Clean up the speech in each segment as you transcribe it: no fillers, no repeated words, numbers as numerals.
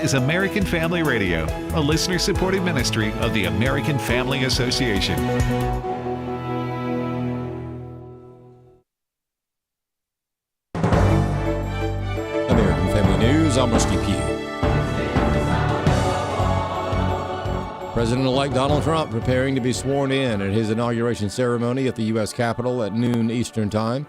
is American Family Radio, a listener-supported ministry of the American Family Association. American Family News, I'm Rusty Pugh. President-elect Donald Trump preparing to be sworn in at his inauguration ceremony at the U.S. Capitol at noon Eastern Time.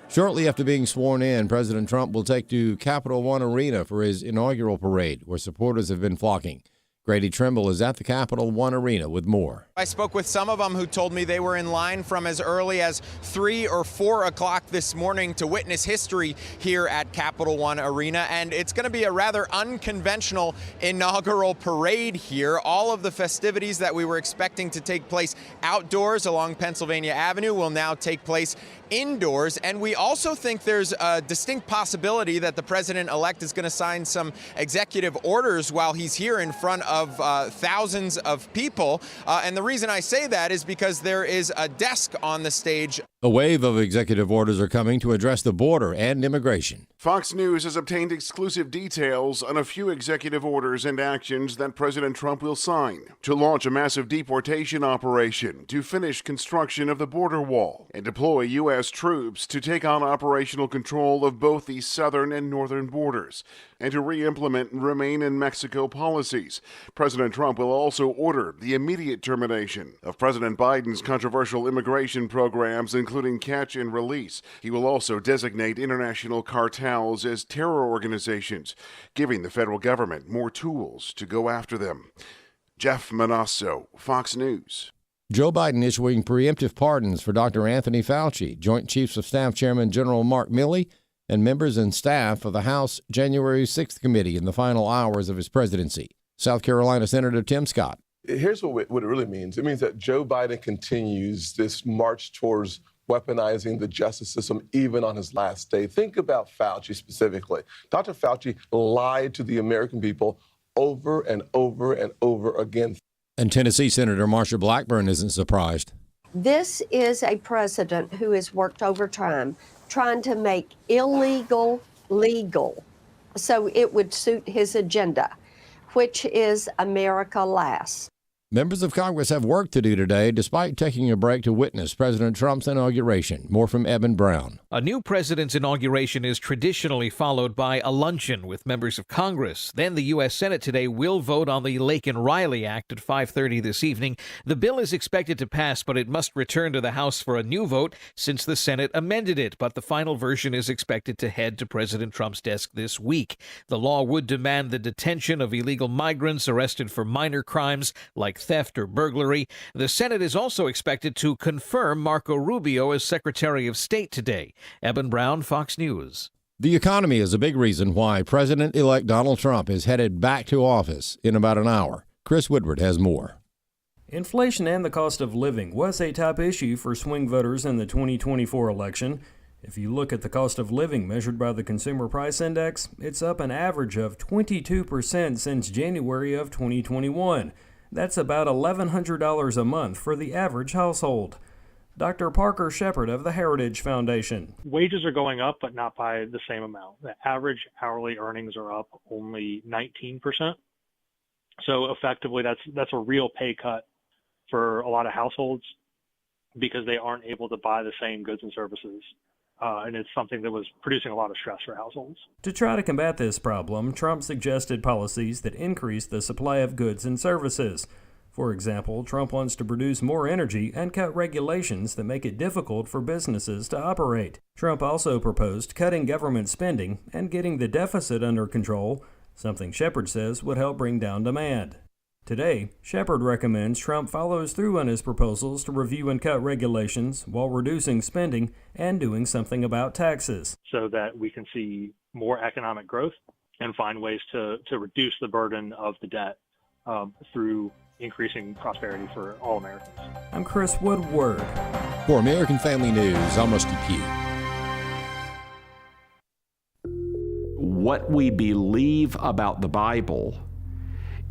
Shortly after being sworn in, President Trump will take to Capital One Arena for his inaugural parade, where supporters have been flocking. Grady Trimble is at the Capital One Arena with more. I spoke with some of them who told me they were in line from as early as 3 or 4 o'clock this morning to witness history here at Capital One Arena. And it's going to be a rather unconventional inaugural parade here. All of the festivities that we were expecting to take place outdoors along Pennsylvania Avenue will now take place indoors. And we also think there's a distinct possibility that the president-elect is going to sign some executive orders while he's here in front of thousands of people. And the reason I say that is because there is a desk on the stage. A wave of executive orders are coming to address the border and immigration. Fox News has obtained exclusive details on a few executive orders and actions that President Trump will sign to launch a massive deportation operation, to finish construction of the border wall, and deploy U.S. troops to take on operational control of both the southern and northern borders, and to re-implement Remain in Mexico policies. President Trump will also order the immediate termination of President Biden's controversial immigration programs, including catch and release. He will also designate international cartels as terror organizations, giving the federal government more tools to go after them. Jeff Manasso, Fox News. Joe Biden issuing preemptive pardons for Dr. Anthony Fauci, Joint Chiefs of Staff Chairman General Mark Milley, and members and staff of the House January 6th Committee in the final hours of his presidency. South Carolina Senator Tim Scott. Here's what it really means. It means that Joe Biden continues this march towards weaponizing the justice system even on his last day. Think about Fauci specifically. Dr. Fauci lied to the American people over and over and over again. And Tennessee Senator Marsha Blackburn isn't surprised. This is a president who has worked overtime trying to make illegal legal so it would suit his agenda, which is America last. Members of Congress have work to do today, despite taking a break to witness President Trump's inauguration. More from Eben Brown. A new president's inauguration is traditionally followed by a luncheon with members of Congress. Then the U.S. Senate today will vote on the Laken-Riley Act at 5:30 this evening. The bill is expected to pass, but it must return to the House for a new vote since the Senate amended it. But the final version is expected to head to President Trump's desk this week. The law would demand the detention of illegal migrants arrested for minor crimes like theft or burglary. The Senate is also expected to confirm Marco Rubio as Secretary of State today. Eben Brown, Fox News. The economy is a big reason why President-elect Donald Trump is headed back to office in about an hour. Chris Woodward has more. Inflation and the cost of living was a top issue for swing voters in the 2024 election. If you look at the cost of living measured by the Consumer Price Index, it's up an average of 22% since January of 2021. That's about $1,100 a month for the average household. Dr. Parker Shepard of the Heritage Foundation. Wages are going up, but not by the same amount. The average hourly earnings are up only 19%. So effectively, that's a real pay cut for a lot of households because they aren't able to buy the same goods and services. And it's something that was producing a lot of stress for households. To try to combat this problem, Trump suggested policies that increase the supply of goods and services. For example, Trump wants to produce more energy and cut regulations that make it difficult for businesses to operate. Trump also proposed cutting government spending and getting the deficit under control, something Shepard says would help bring down demand. Today, Shepard recommends Trump follows through on his proposals to review and cut regulations while reducing spending and doing something about taxes. So that we can see more economic growth and find ways to reduce the burden of the debt through increasing prosperity for all Americans. I'm Chris Woodward. For American Family News, I'm Rusty Pugh. What we believe about the Bible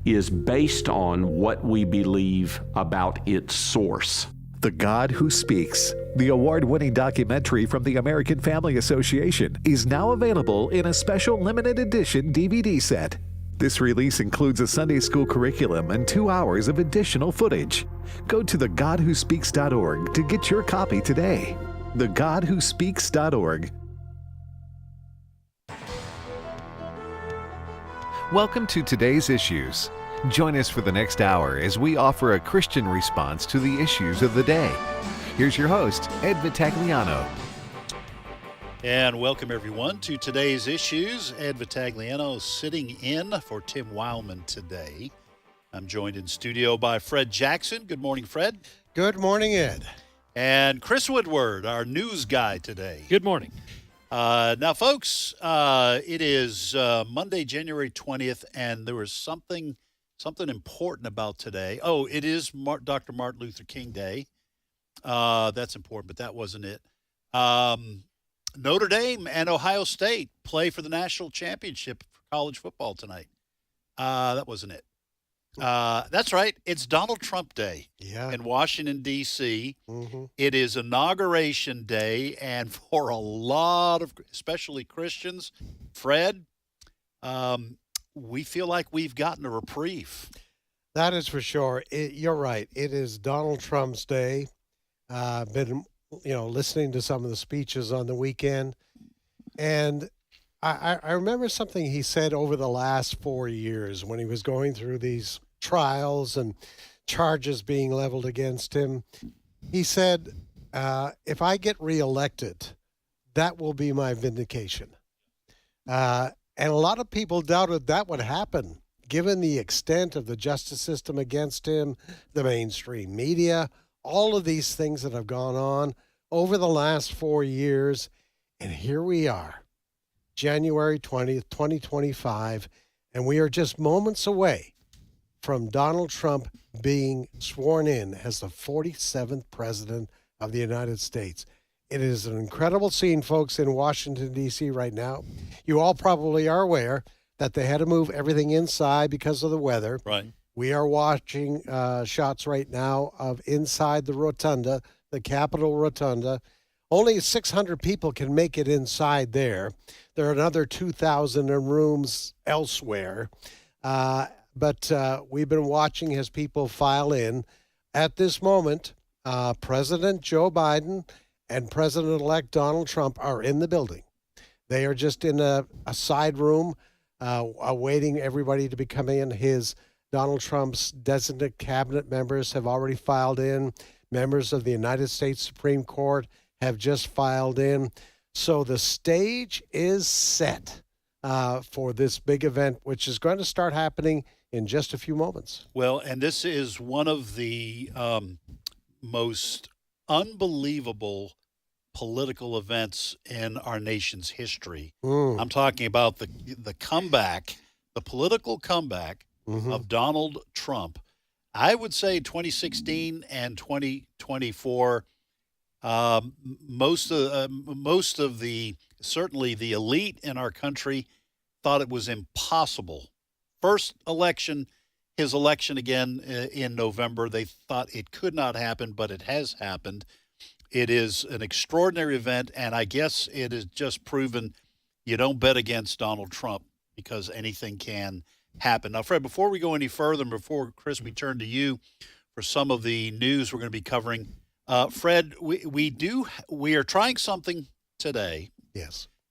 is based on what we believe about its source. The God Who Speaks, the award-winning documentary from the American Family Association, is now available in a special limited edition DVD set. This release includes a Sunday school curriculum and 2 hours of additional footage. Go to thegodwhospeaks.org to get your copy today. thegodwhospeaks.org. Welcome to today's issues. Join us for the next hour as we offer a Christian response to the issues of the day. Here's your host, Ed Vitagliano. And welcome, everyone, to today's issues. Ed Vitagliano sitting in for Tim Wildman today. I'm joined in studio by Fred Jackson. Good morning, Fred. Good morning, Ed. And Chris Woodward, our news guy today. Good morning. Now, folks, it is Monday, January 20th, and there was something important about today. Oh, it is Dr. Martin Luther King Day. That's important, but that wasn't it. Notre Dame and Ohio State play for the national championship for college football tonight. That wasn't it. That's right. It's Donald Trump Day in Washington, D.C. Mm-hmm. It is Inauguration Day, and for a lot of, especially Christians, Fred, we feel like we've gotten a reprieve. That is for sure. You're right. It is Donald Trump's day. Been listening to some of the speeches on the weekend. And I remember something he said over the last 4 years when he was going through these trials and charges being leveled against him. He said, if I get reelected, that will be my vindication. And a lot of people doubted that would happen, given the extent of the justice system against him, the mainstream media, all of these things that have gone on over the last 4 years. And here we are, January 20th, 2025, and we are just moments away from Donald Trump being sworn in as the 47th president of the United States. It is an incredible scene, folks, in Washington, D.C. right now. You all probably are aware that they had to move everything inside because of the weather. Right. We are watching shots right now of inside the rotunda, the Capitol Rotunda. Only 600 people can make it inside there. There are another 2,000 in rooms elsewhere. But we've been watching as people file in. At this moment, President Joe Biden and President-elect Donald Trump are in the building. They are just in a side room awaiting everybody to be coming in. Donald Trump's designated cabinet members have already filed in. Members of the United States Supreme Court have just filed in. So the stage is set for this big event, which is going to start happening in just a few moments. Well, and this is one of the most unbelievable political events in our nation's history. I'm talking about the comeback, the political comeback of Donald Trump. I would say 2016 and 2024, most of the, certainly the elite in our country, thought it was impossible. First election, his election again in November, they thought it could not happen, but it has happened. It is an extraordinary event, and I guess it has just proven you don't bet against Donald Trump because anything can happen. Now, Fred, before we go any further, and before, Chris, we turn to you for some of the news we're going to be covering, Fred, we are trying something today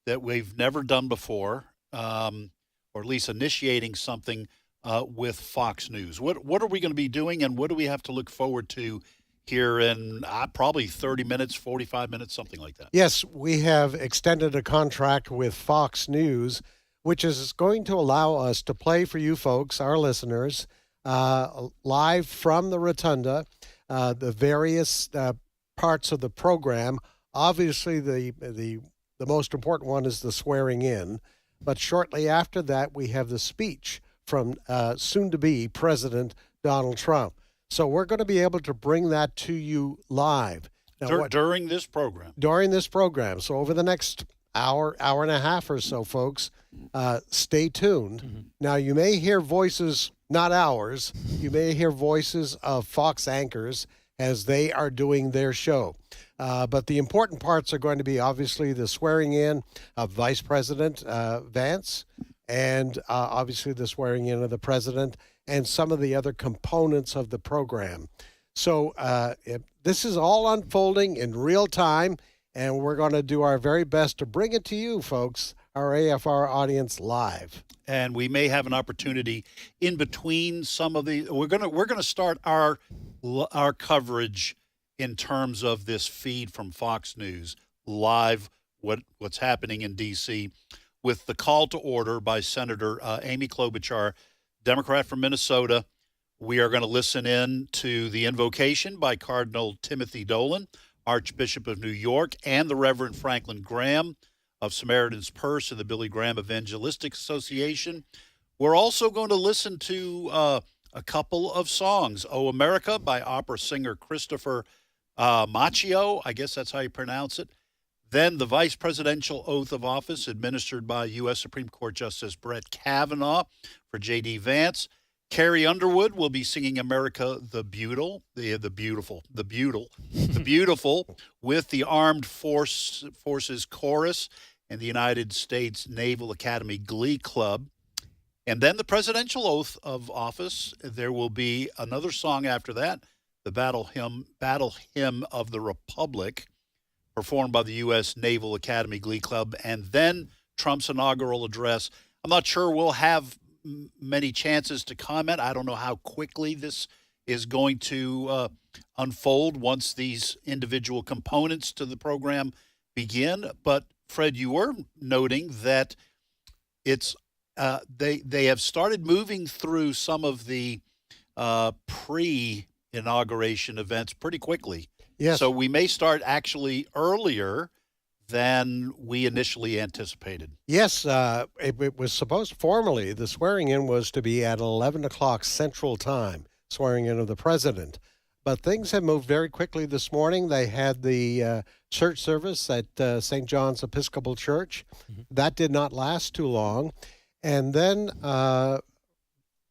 that we've never done before, or at least initiating something with Fox News. What are we going to be doing, and what do we have to look forward to here in probably 30 minutes, 45 minutes, something like that? Yes, we have extended a contract with Fox News, which is going to allow us to play for you folks, our listeners, live from the Rotunda, the various parts of the program. Obviously, the most important one is the swearing in, but shortly after that, we have the speech from soon-to-be President Donald Trump. So we're going to be able to bring that to you live. Now, during this program. During this program. So over the next hour and a half or so, folks, stay tuned. Now, you may hear voices, not ours, you may hear voices of Fox anchors as they are doing their show. But the important parts are going to be obviously the swearing in of Vice President Vance. and obviously the swearing in of the president and some of the other components of the program. So this is all unfolding in real time, and we're going to do our very best to bring it to you, folks, our AFR audience, live. And we may have an opportunity in between some of the. We're gonna start our coverage in terms of this feed from Fox News live. What's happening in D.C. with the call to order by Senator Amy Klobuchar, Democrat from Minnesota. We are going to listen in to the invocation by Cardinal Timothy Dolan, Archbishop of New York, and the Reverend Franklin Graham of Samaritan's Purse and the Billy Graham Evangelistic Association. We're also going to listen to a couple of songs. "O America" by opera singer Christopher Macchio. I guess that's how you pronounce it. Then the vice presidential oath of office administered by U.S. Supreme Court Justice Brett Kavanaugh for J.D. Vance. Carrie Underwood will be singing "America the Beautiful," with the Armed Forces Chorus and the United States Naval Academy Glee Club. And then the presidential oath of office. There will be another song after that, the Battle Hymn of the Republic, performed by the U.S. Naval Academy Glee Club, and then Trump's inaugural address. I'm not sure we'll have many chances to comment. I don't know how quickly this is going to unfold once these individual components to the program begin. But Fred, you were noting that it's they have started moving through some of the pre-inauguration events pretty quickly. Yes. So we may start actually earlier than we initially anticipated. Yes, it was supposed formally, the swearing in was to be at 11 o'clock Central Time, swearing in of the president. But things have moved very quickly this morning. They had the church service at St. John's Episcopal Church. Mm-hmm. That did not last too long. And then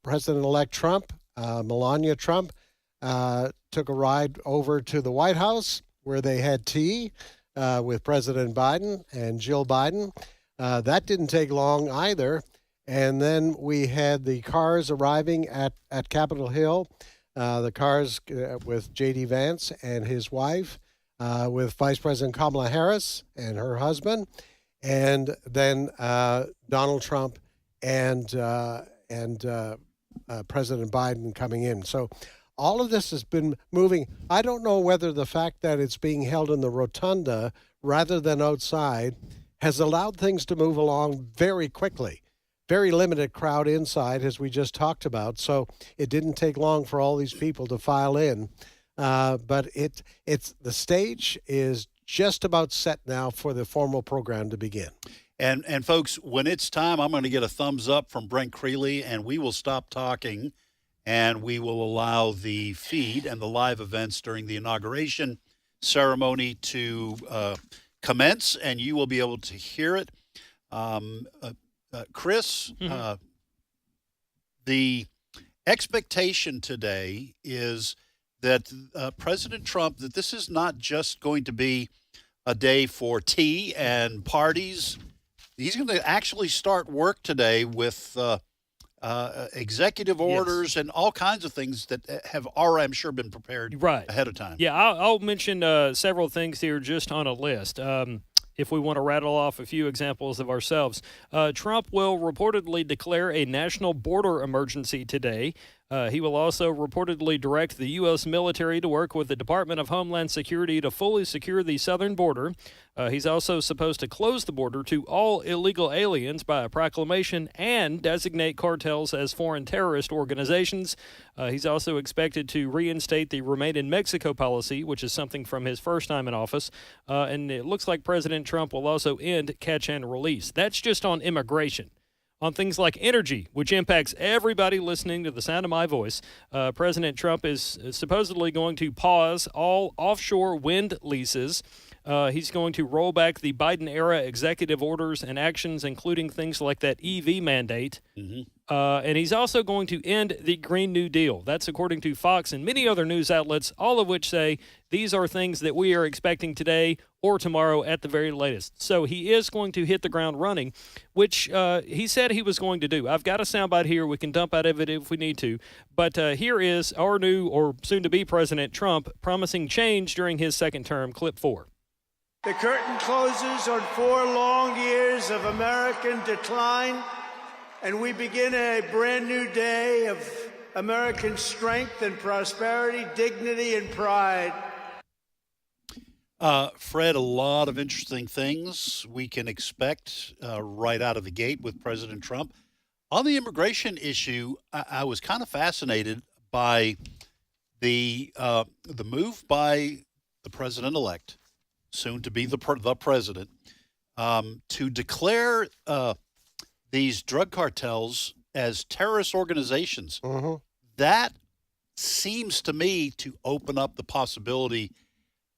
President-elect Trump, Melania Trump, took a ride over to the White House where they had tea with President Biden and Jill Biden. That didn't take long either. And then we had the cars arriving at Capitol Hill, the cars with J.D. Vance and his wife, with Vice President Kamala Harris and her husband, and then Donald Trump and President Biden coming in. So all of this has been moving. I don't know whether the fact that it's being held in the rotunda rather than outside has allowed things to move along very quickly. Very limited crowd inside, as we just talked about, so it didn't take long for all these people to file in. But it's the stage is just about set now for the formal program to begin. And folks, when it's time, I'm going to get a thumbs up from Brent Creeley, and we will stop talking, and we will allow the feed and the live events during the inauguration ceremony to commence, and you will be able to hear it. Chris, mm-hmm. The expectation today is that President Trump, that this is not just going to be a day for tea and parties. He's going to actually start work today with executive orders, yes, and all kinds of things that have already, I'm sure, been prepared ahead of time. Yeah, I'll mention several things here just on a list. If we want to rattle off a few examples of ourselves. Trump will reportedly declare a national border emergency today. He will also reportedly direct the U.S. military to work with the Department of Homeland Security to fully secure the southern border. He's also supposed to close the border to all illegal aliens by a proclamation and designate cartels as foreign terrorist organizations. He's also expected to reinstate the Remain in Mexico policy, which is something from his first time in office. And it looks like President Trump will also end catch and release. That's just on immigration. On things like energy, which impacts everybody listening to the sound of my voice, President Trump is supposedly going to pause all offshore wind leases. He's going to roll back the Biden-era executive orders and actions, including things like that EV mandate. And he's also going to end the Green New Deal. That's according to Fox and many other news outlets, all of which say these are things that we are expecting today or tomorrow at the very latest. So he is going to hit the ground running, which he said he was going to do. I've got a soundbite here. We can dump out of it if we need to. But here is our new or soon-to-be President Trump promising change during his second term. Clip 4. The curtain closes on 4 long years of American decline, and we begin a brand new day of American strength and prosperity, dignity and pride. Fred, a lot of interesting things we can expect right out of the gate with President Trump. On the immigration issue, I was kind of fascinated by the move by the president-elect, soon to be the president, to declare these drug cartels as terrorist organizations. That seems to me to open up the possibility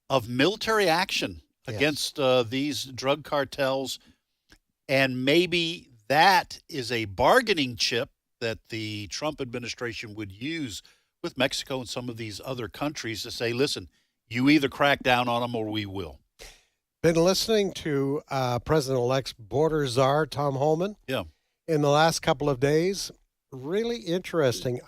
of military action against these drug cartels. And maybe that is a bargaining chip that the Trump administration would use with Mexico and some of these other countries to say, listen, you either crack down on them or we will. Been listening to President-elect's border czar, Tom Homan. Yeah. In the last couple of days. Really interesting.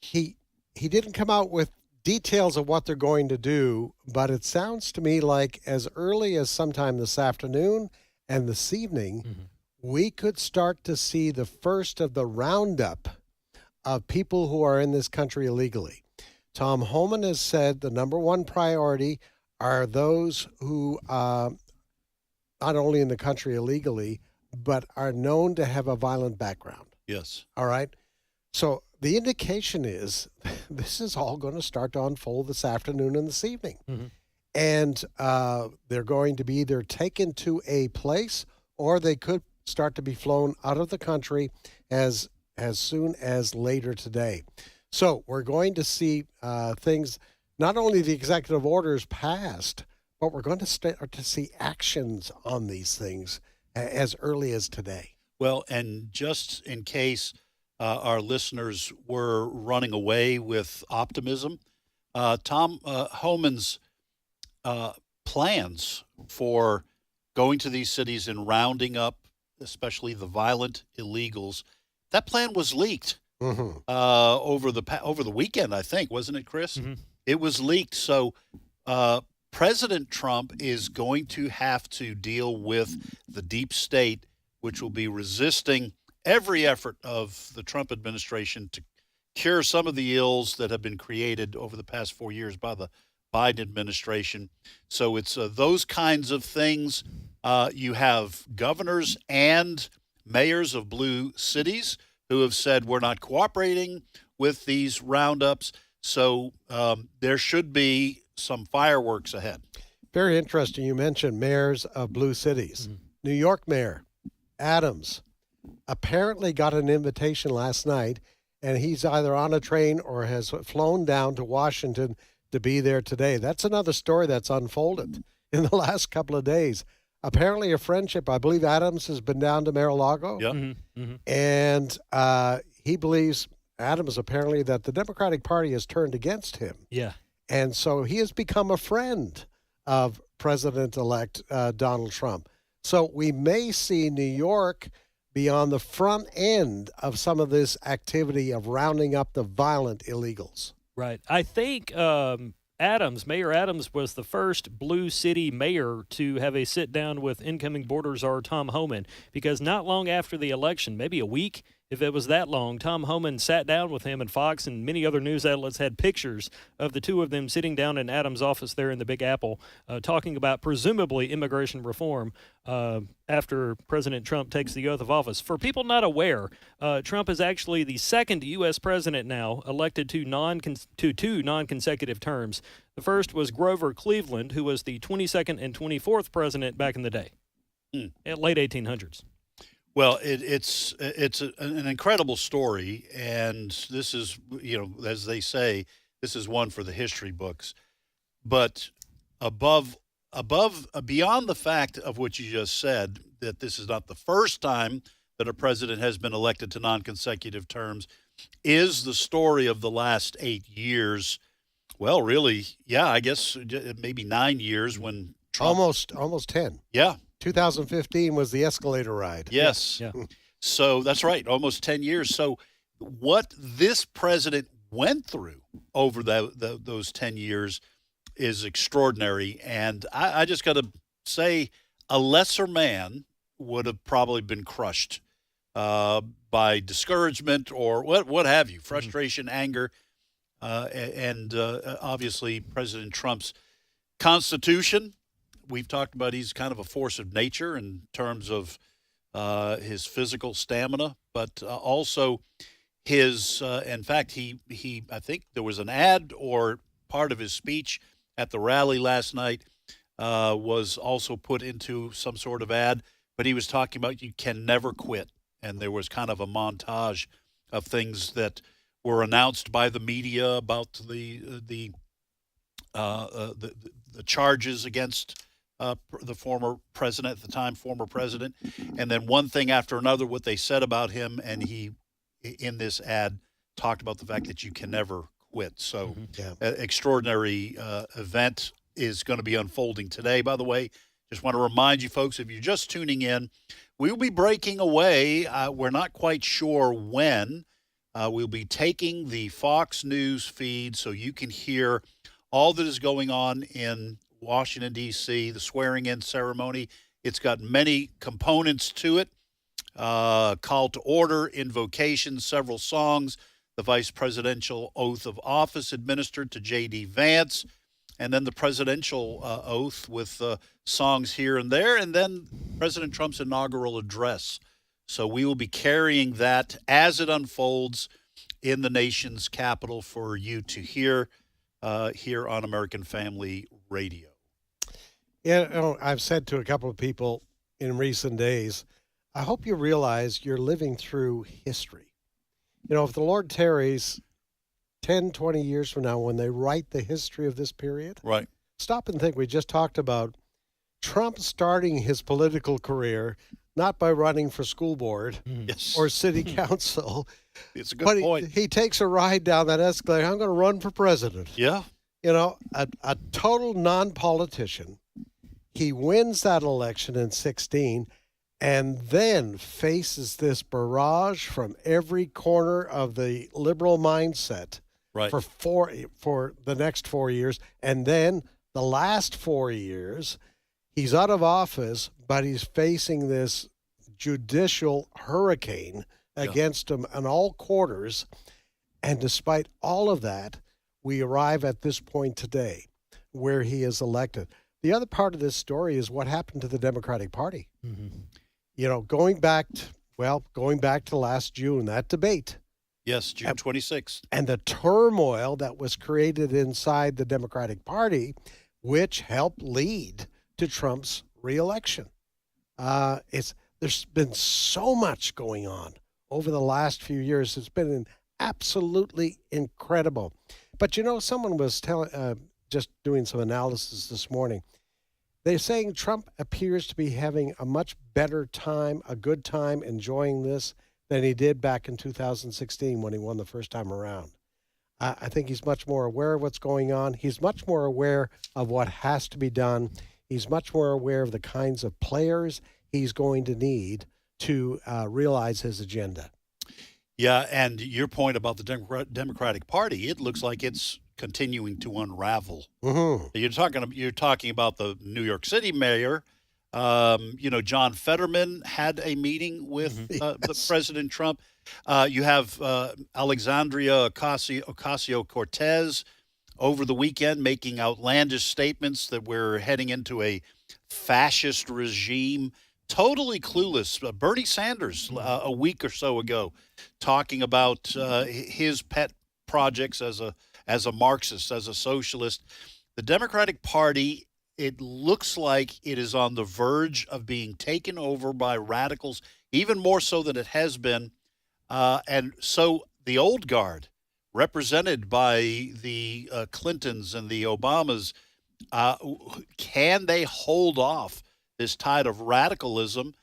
He didn't come out with details of what they're going to do, but it sounds to me like as early as sometime this afternoon and this evening, we could start to see the first of the roundup of people who are in this country illegally. Tom Homan has said the number one priority are those who not only in the country illegally, but are known to have a violent background. Yes. All right. So the indication is this is all going to start to unfold this afternoon and this evening. And they're going to be either taken to a place or they could start to be flown out of the country as soon as later today. So we're going to see things, not only the executive orders passed, but we're going to start to see actions on these things as early as today. Well, and just in case our listeners were running away with optimism, Tom Homan's plans for going to these cities and rounding up, especially the violent illegals, that plan was leaked over the weekend, I think, wasn't it, Chris? It was leaked. So President Trump is going to have to deal with the deep state, which will be resisting every effort of the Trump administration to cure some of the ills that have been created over the past 4 years by the Biden administration. So it's those kinds of things. You have governors and mayors of blue cities who have said we're not cooperating with these roundups. So there should be some fireworks ahead. Very interesting. You mentioned mayors of blue cities. New York Mayor Adams apparently got an invitation last night, and he's either on a train or has flown down to Washington to be there today. That's another story that's unfolded in the last couple of days. Apparently a friendship. I believe Adams has been down to Mar-a-Lago. And he believes, Adams apparently, that the Democratic Party has turned against him. And so he has become a friend of President-elect Donald Trump. So we may see New York be on the front end of some of this activity of rounding up the violent illegals. Right. I think Mayor Adams was the first blue city mayor to have a sit-down with incoming border czar Tom Homan, because not long after the election, maybe a week, if it was that long, Tom Homan sat down with him, and Fox and many other news outlets had pictures of the two of them sitting down in Adams' office there in the Big Apple, talking about presumably immigration reform after President Trump takes the oath of office. For people not aware, Trump is actually the second U.S. president now elected to two non-consecutive terms. The first was Grover Cleveland, who was the 22nd and 24th president back in the day, at late 1800s. Well, it's an incredible story, and this is, as they say, this is one for the history books. But above beyond the fact of what you just said, that this is not the first time that a president has been elected to non-consecutive terms, is the story of the last 8 years. Well, really, yeah, I guess maybe 9 years when Trump. Almost 10. Yeah. 2015 was the escalator ride. Yes. Yeah. So that's right, almost 10 years. So what this president went through over those 10 years is extraordinary. And I just got to say, a lesser man would have probably been crushed by discouragement or what have you, frustration, anger, and obviously President Trump's Constitution. We've talked about he's kind of a force of nature in terms of his physical stamina, but also his. In fact, he I think there was an ad or part of his speech at the rally last night was also put into some sort of ad, but he was talking about you can never quit, and there was kind of a montage of things that were announced by the media about the charges against the former president at the time, and then one thing after another, what they said about him, and he, in this ad, talked about the fact that you can never quit. So, extraordinary event is going to be unfolding today. By the way, just want to remind you folks, if you're just tuning in, we'll be breaking away. We're not quite sure when. We'll be taking the Fox News feed so you can hear all that is going on in Washington, D.C., the swearing-in ceremony. It's got many components to it. Call to order, invocation, several songs, the vice presidential oath of office administered to J.D. Vance, and then the presidential oath with songs here and there, and then President Trump's inaugural address. So we will be carrying that as it unfolds in the nation's capital for you to hear here on American Family Radio. Yeah, I've said to a couple of people in recent days, I hope you realize you're living through history. If the Lord tarries 10, 20 years from now, when they write the history of this period, right? Stop and think. We just talked about Trump starting his political career not by running for school board or city council. It's a good point. He takes a ride down that escalator. I'm going to run for president. Yeah. A total non-politician. He wins that election in 2016 and then faces this barrage from every corner of the liberal mindset for the next 4 years. And then the last 4 years, he's out of office, but he's facing this judicial hurricane against him in all quarters. And despite all of that, we arrive at this point today where he is elected. The other part of this story is what happened to the Democratic Party. Going back to last June, that debate. Yes, June 26th. And the turmoil that was created inside the Democratic Party, which helped lead to Trump's reelection. There's been so much going on over the last few years. It's been absolutely incredible. But someone was just doing some analysis this morning. They're saying Trump appears to be having a much better time, a good time enjoying this than he did back in 2016 when he won the first time around. I think he's much more aware of what's going on. He's much more aware of what has to be done. He's much more aware of the kinds of players he's going to need to realize his agenda. Yeah, and your point about the Democratic Party, it looks like it's continuing to unravel. You're talking about the New York City mayor. John Fetterman had a meeting with President Trump. You have Alexandria Ocasio-Cortez over the weekend making outlandish statements that we're heading into a fascist regime. Totally clueless. Bernie Sanders a week or so ago talking about his pet projects as a Marxist, as a socialist. The Democratic Party, it looks like it is on the verge of being taken over by radicals, even more so than it has been. And so the old guard, represented by the Clintons and the Obamas, Can they hold off this tide of radicalism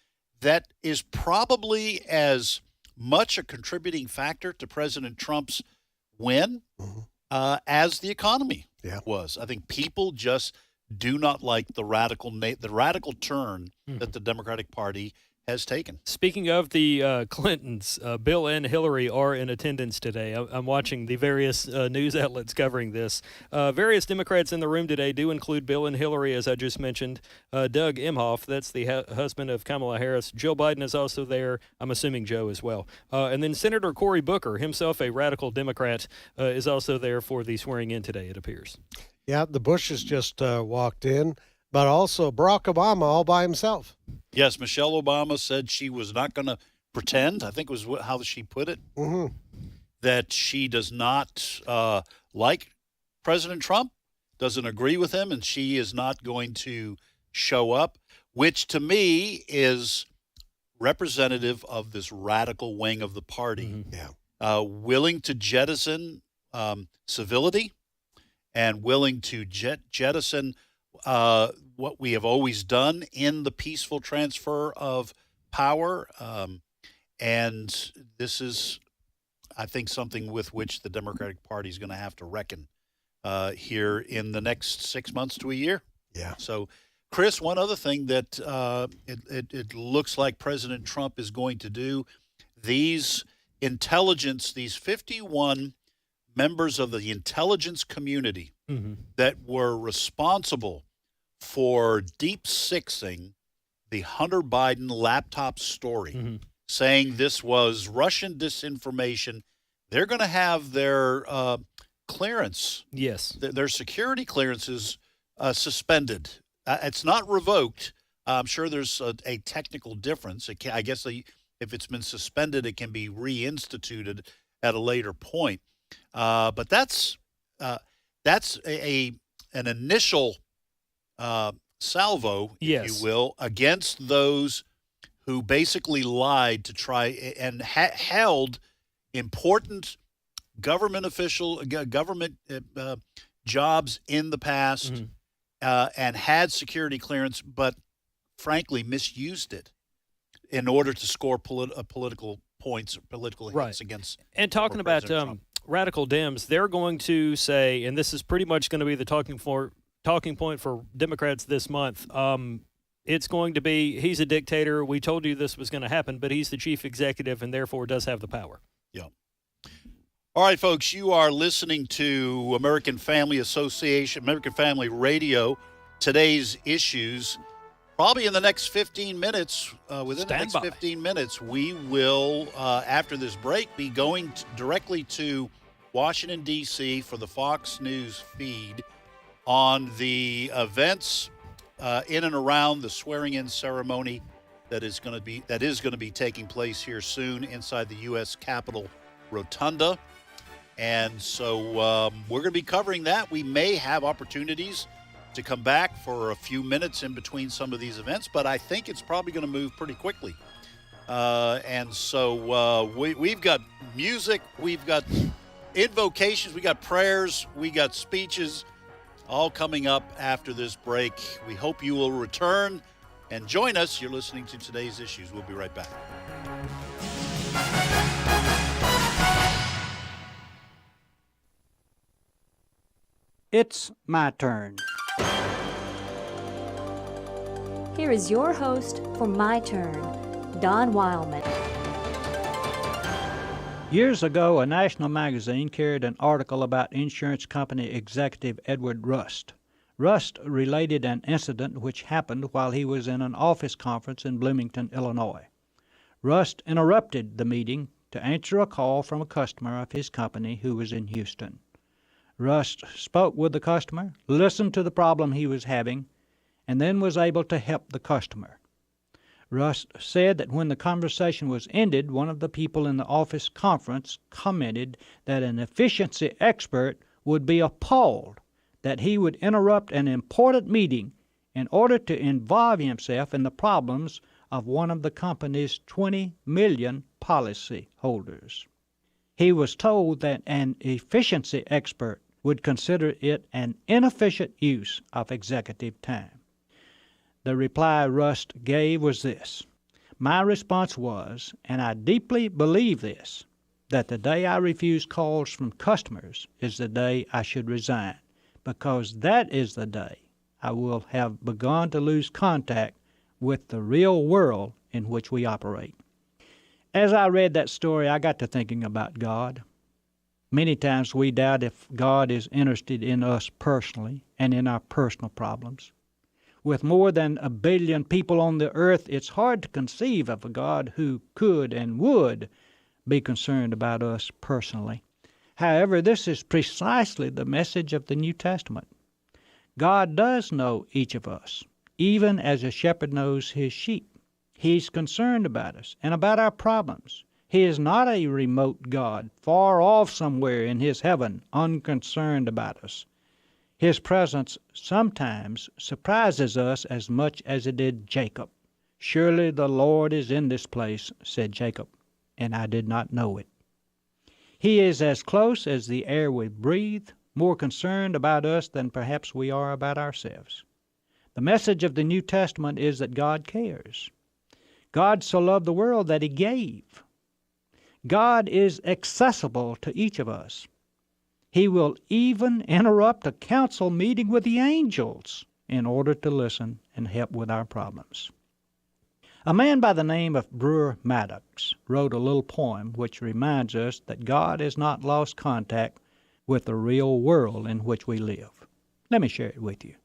that is probably as much a contributing factor to President Trump's win as the economy was? I think people just do not like the radical turn that the Democratic Party has taken. Speaking of the Clintons, Bill and Hillary are in attendance today. I'm watching the various news outlets covering this. Various Democrats in the room today do include Bill and Hillary, as I just mentioned. Doug Emhoff, that's the husband of Kamala Harris. Joe Biden is also there. I'm assuming Joe as well. And then Senator Cory Booker, himself a radical Democrat, is also there for the swearing in today, it appears. Yeah, the Bushes just walked in, but also Barack Obama all by himself. Yes, Michelle Obama said she was not going to pretend, I think was how she put it, that she does not like President Trump, doesn't agree with him, and she is not going to show up, which to me is representative of this radical wing of the party, willing to jettison civility and willing to jettison what we have always done in the peaceful transfer of power. And this is, I think, something with which the Democratic Party is going to have to reckon here in the next 6 months to a year. Yeah. So, Chris, one other thing that it looks like President Trump is going to do, these 51 members of the intelligence community that were responsible for deep-sixing the Hunter Biden laptop story, saying this was Russian disinformation. They're going to have their clearance, their security clearances suspended. It's not revoked. I'm sure there's a technical difference. I guess if it's been suspended, it can be reinstituted at a later point. But that's an initial salvo, if you will, against those who basically lied to try and held important government jobs in the past and had security clearance, but frankly misused it in order to score political points, political hits against. And talking about radical Dems, they're going to say, and this is pretty much going to be the talking point for Democrats this month. It's going to be, he's a dictator. We told you this was going to happen, but he's the chief executive and therefore does have the power. Yeah. All right, folks, you are listening to American Family Association, American Family Radio, today's issues. Probably in the next 15 minutes, within the next 15 minutes, we will, after this break, be going directly to Washington, D.C. for the Fox News feed on the events in and around the swearing-in ceremony that is going to be taking place here soon inside the U.S. Capitol Rotunda. And so we're going to be covering that. We may have opportunities to come back for a few minutes in between some of these events, but I think it's probably going to move pretty quickly. And so we've got music, we've got invocations, we got prayers, we got speeches, all coming up after this break. We hope you will return and join us. You're listening to Today's Issues. We'll be right back. It's my turn. Here is your host for My Turn, Don Wildman. Years ago, a national magazine carried an article about insurance company executive Edward Rust. Rust related an incident which happened while he was in an office conference in Bloomington, Illinois. Rust interrupted the meeting to answer a call from a customer of his company who was in Houston. Rust spoke with the customer, listened to the problem he was having, and then was able to help the customer. Rust said that when the conversation was ended, one of the people in the office conference commented that an efficiency expert would be appalled that he would interrupt an important meeting in order to involve himself in the problems of one of the company's 20 million policy holders. He was told that an efficiency expert would consider it an inefficient use of executive time. The reply Rust gave was this. My response was, and I deeply believe this, that the day I refuse calls from customers is the day I should resign, because that is the day I will have begun to lose contact with the real world in which we operate. As I read that story, I got to thinking about God. Many times we doubt if God is interested in us personally and in our personal problems. With more than 1 billion people on the earth, it's hard to conceive of a God who could and would be concerned about us personally. However, this is precisely the message of the New Testament. God does know each of us, even as a shepherd knows his sheep. He's concerned about us and about our problems. He is not a remote God, far off somewhere in his heaven, unconcerned about us. His presence sometimes surprises us as much as it did Jacob. Surely the Lord is in this place, said Jacob, and I did not know it. He is as close as the air we breathe, more concerned about us than perhaps we are about ourselves. The message of the New Testament is that God cares. God so loved the world that he gave. God is accessible to each of us. He will even interrupt a council meeting with the angels in order to listen and help with our problems. A man by the name of Brewer Maddox wrote a little poem which reminds us that God has not lost contact with the real world in which we live. Let me share it with you.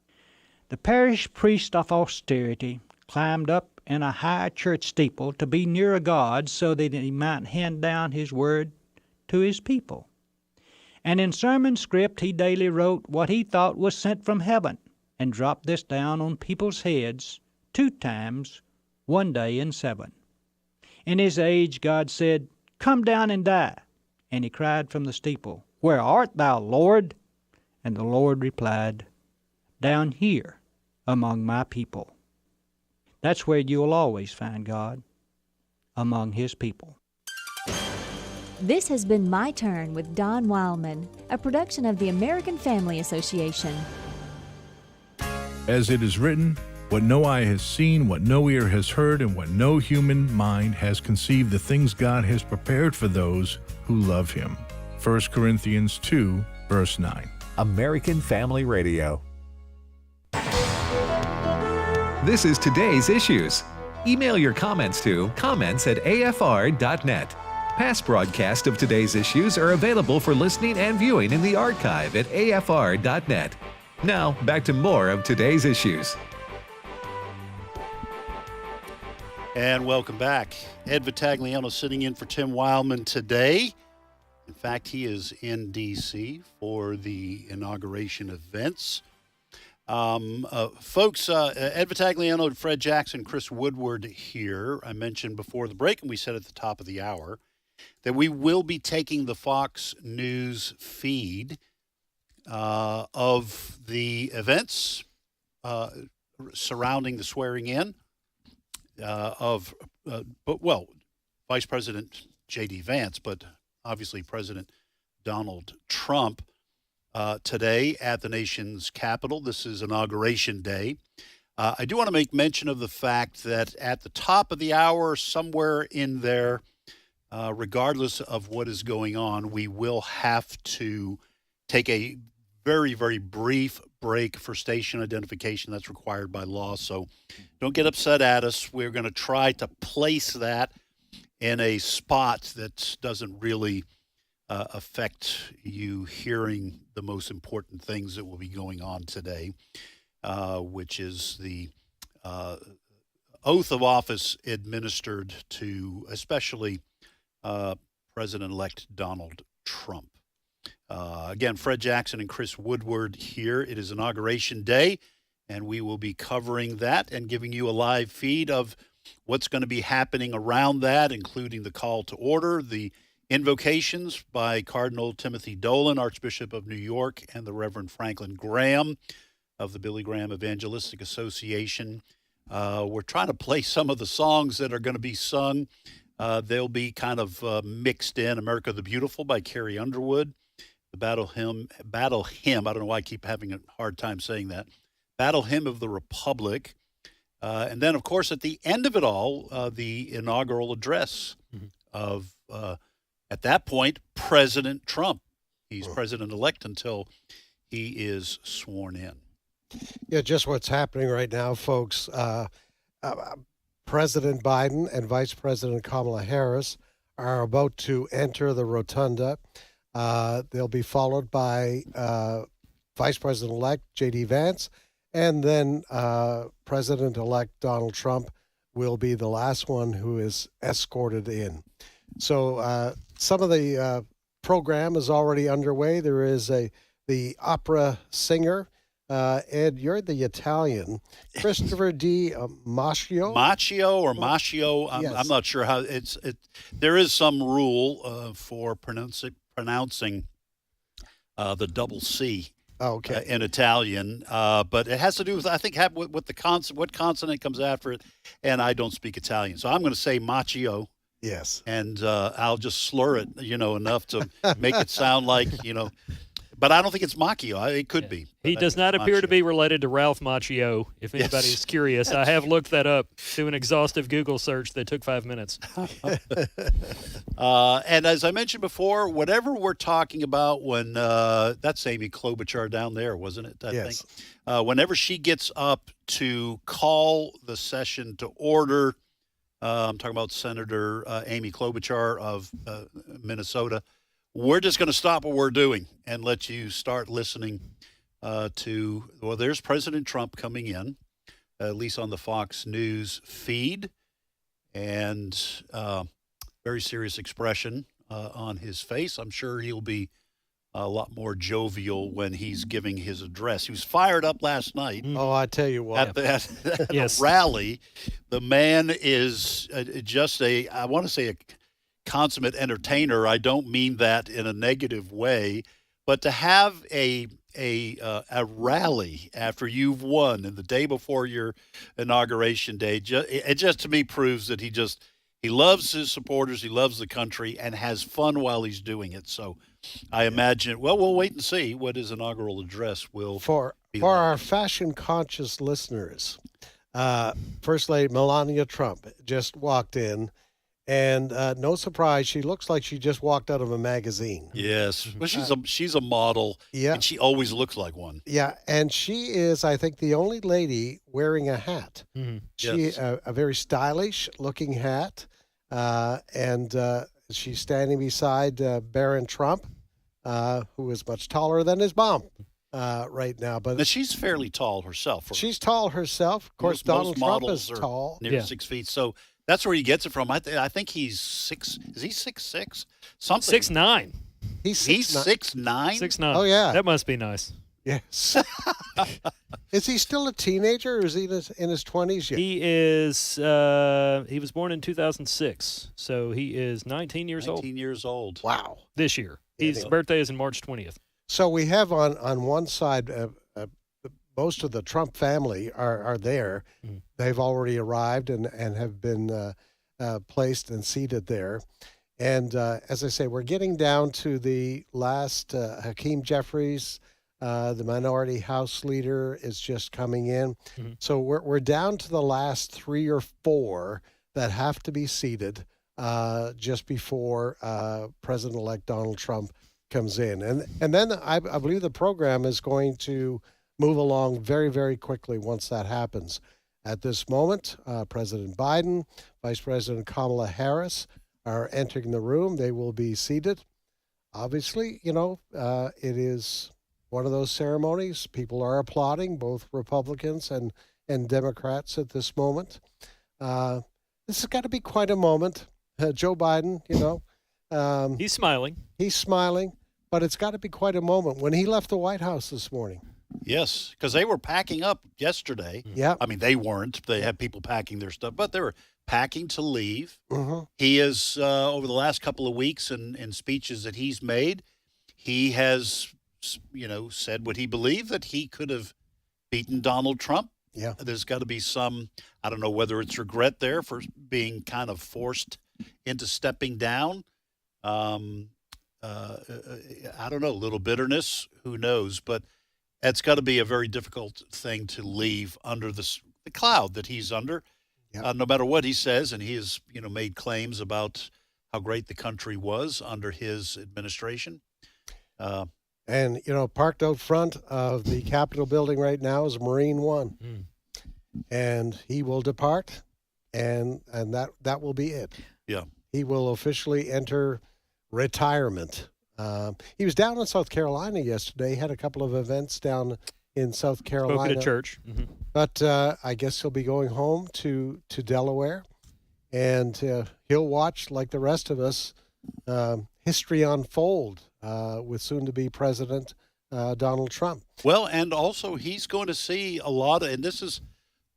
The parish priest of austerity climbed up in a high church steeple to be near God so that he might hand down his word to his people. And in sermon script he daily wrote what he thought was sent from heaven and dropped this down on people's heads 2 times, 1 day in 7. In his age God said, "Come down and die." And he cried from the steeple, "Where art thou, Lord?" And the Lord replied, "Down here among my people." That's where you'll always find God, among his people. This has been My Turn with Don Wildman, a production of the American Family Association. As it is written, what no eye has seen, what no ear has heard, and what no human mind has conceived, the things God has prepared for those who love him. 1 Corinthians 2, verse 9. American Family Radio. This is today's issues. Email your comments to comments@afr.net. Past broadcasts of today's issues are available for listening and viewing in the archive at afr.net. Now, back to more of today's issues. And welcome back. Ed Vitagliano sitting in for Tim Wildman today. In fact, he is in D.C. for the inauguration events. Folks, Ed Vitagliano, Fred Jackson, Chris Woodward here. I mentioned before the break, and we said at the top of the hour, that we will be taking the Fox News feed of the events surrounding the swearing in of Vice President J.D. Vance, but obviously President Donald Trump today at the nation's capital. This is Inauguration Day. I do want to make mention of the fact that at the top of the hour, somewhere in there, regardless of what is going on, we will have to take a very, very brief break for station identification. That's required by law. So don't get upset at us. We're going to try to place that in a spot that doesn't really affect you hearing the most important things that will be going on today, which is the oath of office administered to especially President-elect Donald Trump. Again, Fred Jackson and Chris Woodward here. It is Inauguration Day, and we will be covering that and giving you a live feed of what's going to be happening around that, including the call to order, the invocations by Cardinal Timothy Dolan, Archbishop of New York, and the Reverend Franklin Graham of the Billy Graham Evangelistic Association. We're trying to play some of the songs that are going to be sung. They'll be kind of mixed in. America the Beautiful by Carrie Underwood, the battle hymn. I don't know why I keep having a hard time saying that. Battle hymn of the Republic. And then, of course, at the end of it all, the inaugural address of, at that point, President Trump. He's president-elect until he is sworn in. Yeah, just what's happening right now, folks. President Biden and Vice President Kamala Harris are about to enter the rotunda. They'll be followed by Vice President-elect J.D. Vance, and then President-elect Donald Trump will be the last one who is escorted in. So some of the program is already underway. There is the opera singer. Ed, you're the Italian. Christopher D. Macchio? Macchio. Yes. I'm not sure how there is some rule for pronouncing the double C. Okay. In Italian, but it has to do with, I think, what consonant comes after it, and I don't speak Italian, so I'm going to say Macchio. Yes. And I'll just slur it, enough to make it sound like, but I don't think it's Macchio. It could be. He does not appear to be related to Ralph Macchio, if anybody's curious. I have looked that up through an exhaustive Google search that took 5 minutes. And as I mentioned before, whatever we're talking about when that's Amy Klobuchar down there, wasn't it? I think. Whenever she gets up to call the session to order, I'm talking about Senator Amy Klobuchar of Minnesota. We're just going to stop what we're doing and let you start listening there's President Trump coming in, at least on the Fox News feed, and very serious expression on his face. I'm sure he'll be a lot more jovial when he's giving his address. He was fired up last night. Oh, I tell you what. At the rally, the man is I want to say a consummate entertainer. I don't mean that in a negative way, but to have a rally after you've won and the day before your inauguration day, it just to me proves that he loves his supporters, he loves the country, and has fun while he's doing it. So I imagine, we'll wait and see what his inaugural address will be. For our fashion-conscious listeners, First Lady Melania Trump just walked in, and no surprise, she looks like she just walked out of a magazine. Yes. Well, she's a model, and she always looks like one. Yeah, and she is, I think, the only lady wearing a hat. Yes. A very stylish-looking hat, and she's standing beside Barron Trump, who is much taller than his mom right now. But now, she's fairly tall herself. She's tall herself. Of course, Donald Trump is tall. Near 6 feet. So that's where he gets it from. I think he's 6. Is he 6'6"? Something. 6'9". He's 6'9". 6'9". Oh, yeah. That must be nice. Yes. Is he still a teenager, or is he in his 20s yet? He is. He was born in 2006, so he is 19 years old. 19 years old. Wow. This year. His birthday is on March 20th. So we have on one side, most of the Trump family are there. They've already arrived and have been placed and seated there. And as I say, we're getting down to the last. Hakeem Jeffries, the minority House leader, is just coming in. So we're down to the last 3 or 4 that have to be seated just before President-elect Donald Trump comes in. And then I believe the program is going to move along very, very quickly once that happens. At this moment, President Biden, Vice President Kamala Harris are entering the room. They will be seated. Obviously, it is one of those ceremonies. People are applauding, both Republicans and Democrats at this moment. This has got to be quite a moment. Joe Biden, he's smiling. He's smiling, but it's got to be quite a moment when he left the White House this morning. Yes, because they were packing up yesterday. Yeah. I mean, they weren't. They had people packing their stuff, but they were packing to leave. Mm-hmm. He is, over the last couple of weeks in speeches that he's made, he has, said what he believed, that he could have beaten Donald Trump. Yeah. There's got to be some, I don't know whether it's regret there for being kind of forced into stepping down. I don't know, a little bitterness, who knows? But it's got to be a very difficult thing to leave under the cloud that he's under, no matter what he says. And he has, made claims about how great the country was under his administration. And, parked out front of the Capitol building right now is Marine One. And he will depart, and that will be it. Yeah. He will officially enter retirement. He was down in South Carolina yesterday. He had a couple of events down in South Carolina. Spoke at a church. But I guess he'll be going home to Delaware, and he'll watch, like the rest of us, history unfold with soon-to-be President Donald Trump. Well, and also he's going to see a lot of, and this is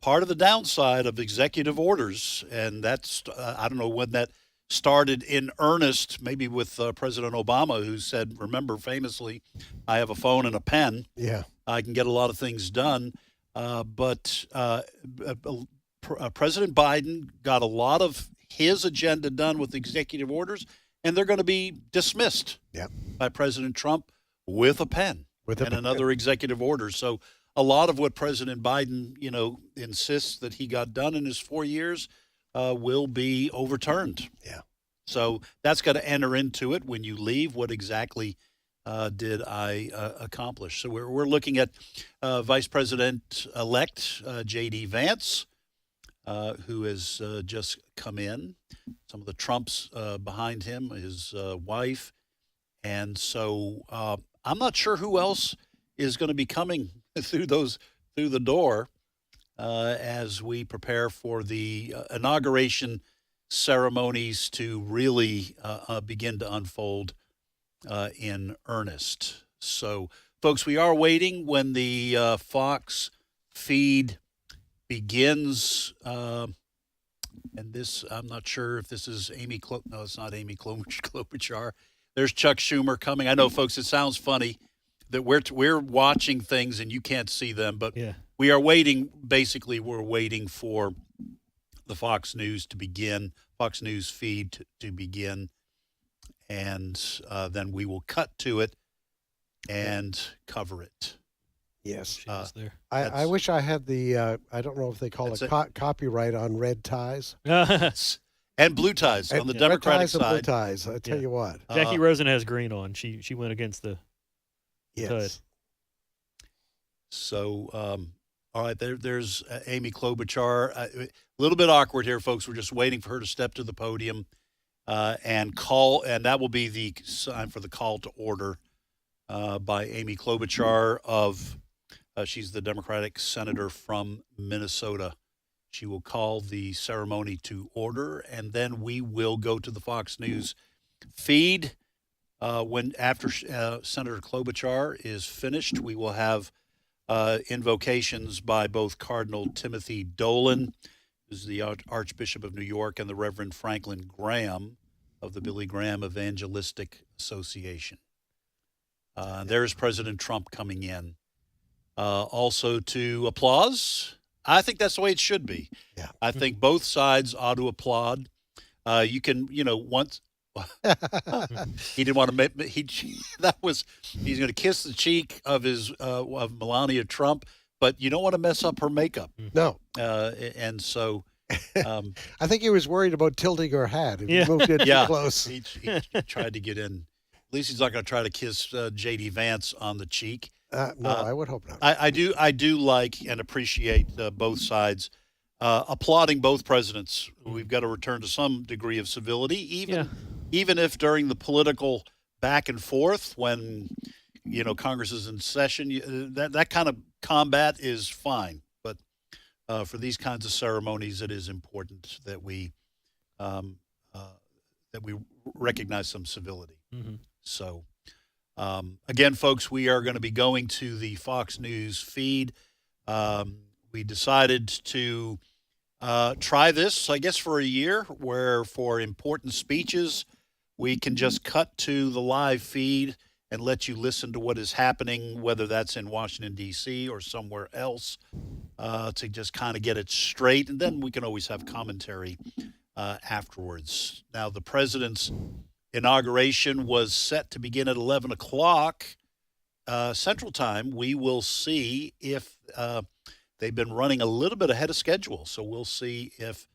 part of the downside of executive orders, and that's, I don't know when that started in earnest, maybe with President Obama, who said, remember famously, I have a phone and a pen. Yeah. I can get a lot of things done. But President Biden got a lot of his agenda done with executive orders, and they're going to be dismissed by President Trump with a pen and another executive order. So a lot of what President Biden, insists that he got done in his 4 years will be overturned. Yeah. So that's got to enter into it when you leave. What exactly did I accomplish? So we're looking at Vice President-elect J.D. Vance, who has just come in. Some of the Trumps behind him, his wife. And so I'm not sure who else is going to be coming through the door as we prepare for the inauguration ceremonies to really begin to unfold in earnest. So, folks, we are waiting when the Fox feed begins. And this, I'm not sure if this is Amy no, it's not Amy Klobuchar. There's Chuck Schumer coming. I know, folks, it sounds funny that we're watching things and you can't see them, but we are waiting. Basically, we're waiting for the Fox News to begin, Fox News feed to begin, and then we will cut to it and cover it. Yes. I wish I had the, I don't know if they call it copyright on red ties. And blue ties on the Democratic side. Blue ties, I tell you what. Jackie Rosen has green on. She went against the hood. So, all right, there's Amy Klobuchar. A little bit awkward here, folks. We're just waiting for her to step to the podium and call, and that will be the sign for the call to order by Amy Klobuchar she's the Democratic senator from Minnesota. She will call the ceremony to order, and then we will go to the Fox News feed. After Senator Klobuchar is finished, we will have invocations by both Cardinal Timothy Dolan, who's the Archbishop of New York, and the Reverend Franklin Graham of the Billy Graham Evangelistic Association. There's President Trump coming in. Also to applause. I think that's the way it should be. Yeah. I think both sides ought to applaud. You can, once he didn't want to make he's going to kiss the cheek of of Melania Trump, but you don't want to mess up her makeup. No. And so I think he was worried about tilting her hat if he moved in too close. He tried to get in. At least he's not going to try to kiss J.D. Vance on the cheek. No, I would hope not. I do like and appreciate both sides applauding both presidents. We've got to return to some degree of civility, even if during the political back and forth when Congress is in session, that kind of combat is fine. But for these kinds of ceremonies, it is important that we recognize some civility. Mm-hmm. So. Again, folks, we are going to be going to the Fox News feed. We decided to try this, I guess, for a year, where for important speeches, we can just cut to the live feed and let you listen to what is happening, whether that's in Washington, D.C. or somewhere else, to just kind of get it straight. And then we can always have commentary afterwards. Now, the president's inauguration was set to begin at 11 o'clock Central Time. We will see if they've been running a little bit ahead of schedule. So we'll see if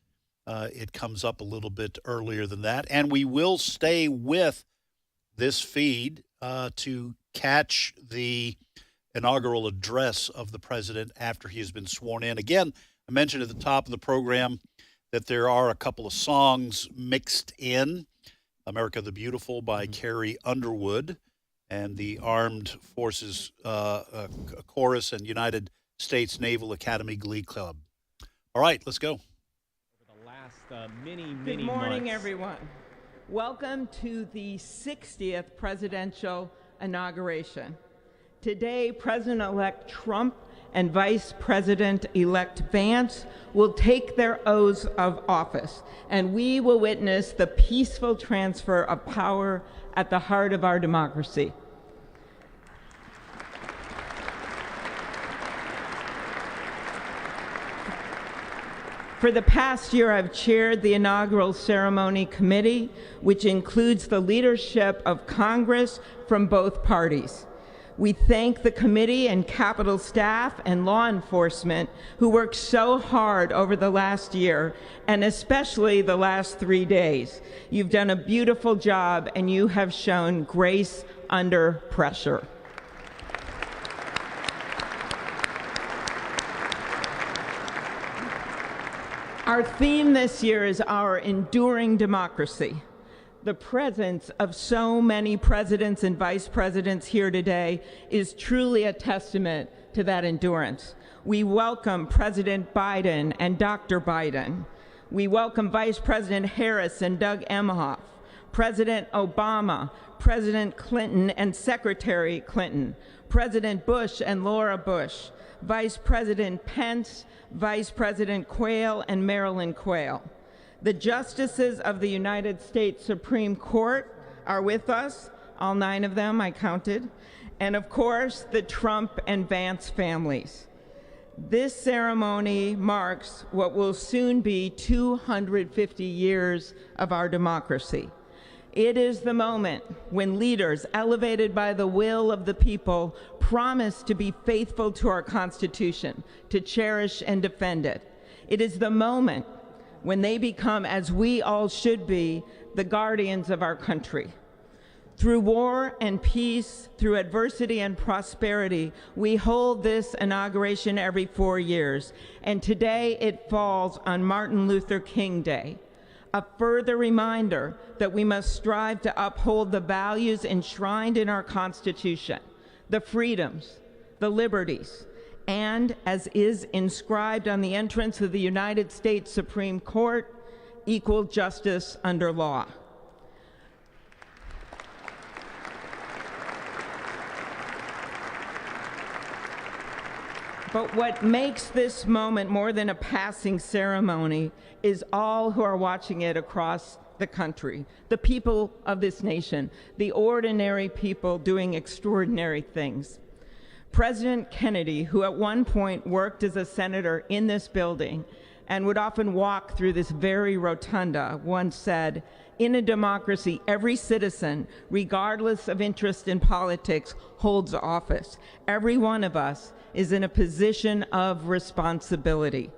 it comes up a little bit earlier than that. And we will stay with this feed to catch the inaugural address of the president after he has been sworn in. Again, I mentioned at the top of the program that there are a couple of songs mixed in. America the Beautiful by Carrie Underwood and the Armed Forces Chorus and United States Naval Academy Glee Club. All right, let's go. Good morning, everyone. Welcome to the 60th presidential inauguration. Today, President-elect Trump and Vice President-elect Vance will take their oaths of office, and we will witness the peaceful transfer of power at the heart of our democracy. For the past year, I've chaired the inaugural ceremony committee, which includes the leadership of Congress from both parties. We thank the committee and Capitol staff and law enforcement who worked so hard over the last year, and especially the last 3 days. You've done a beautiful job, and you have shown grace under pressure. Our theme this year is our enduring democracy. The presence of so many presidents and vice presidents here today is truly a testament to that endurance. We welcome President Biden and Dr. Biden. We welcome Vice President Harris and Doug Emhoff, President Obama, President Clinton and Secretary Clinton, President Bush and Laura Bush, Vice President Pence, Vice President Quayle and Marilyn Quayle. The justices of the United States Supreme Court are with us, all 9 of them I counted, and of course the Trump and Vance families. This ceremony marks what will soon be 250 years of our democracy. It is the moment when leaders elevated by the will of the people promise to be faithful to our Constitution, to cherish and defend it. It is the moment when they become, as we all should be, the guardians of our country. Through war and peace, through adversity and prosperity, we hold this inauguration every 4 years, and today it falls on Martin Luther King Day, a further reminder that we must strive to uphold the values enshrined in our Constitution, the freedoms, the liberties, and, as is inscribed on the entrance of the United States Supreme Court, equal justice under law. But what makes this moment more than a passing ceremony is all who are watching it across the country, the people of this nation, the ordinary people doing extraordinary things. President Kennedy, who at one point worked as a senator in this building and would often walk through this very rotunda, once said, "In a democracy, every citizen, regardless of interest in politics, holds office. Every one of us is in a position of responsibility."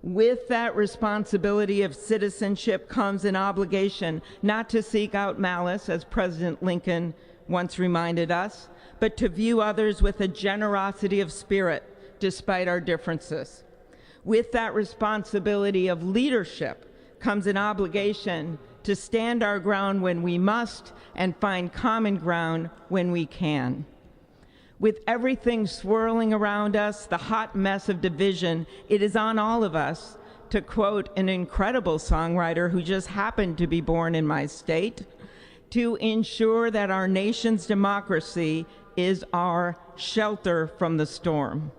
With that responsibility of citizenship comes an obligation not to seek out malice, as President Lincoln once reminded us, but to view others with a generosity of spirit despite our differences. With that responsibility of leadership comes an obligation to stand our ground when we must and find common ground when we can. With everything swirling around us, the hot mess of division, it is on all of us, to quote an incredible songwriter who just happened to be born in my state, to ensure that our nation's democracy is our shelter from the storm.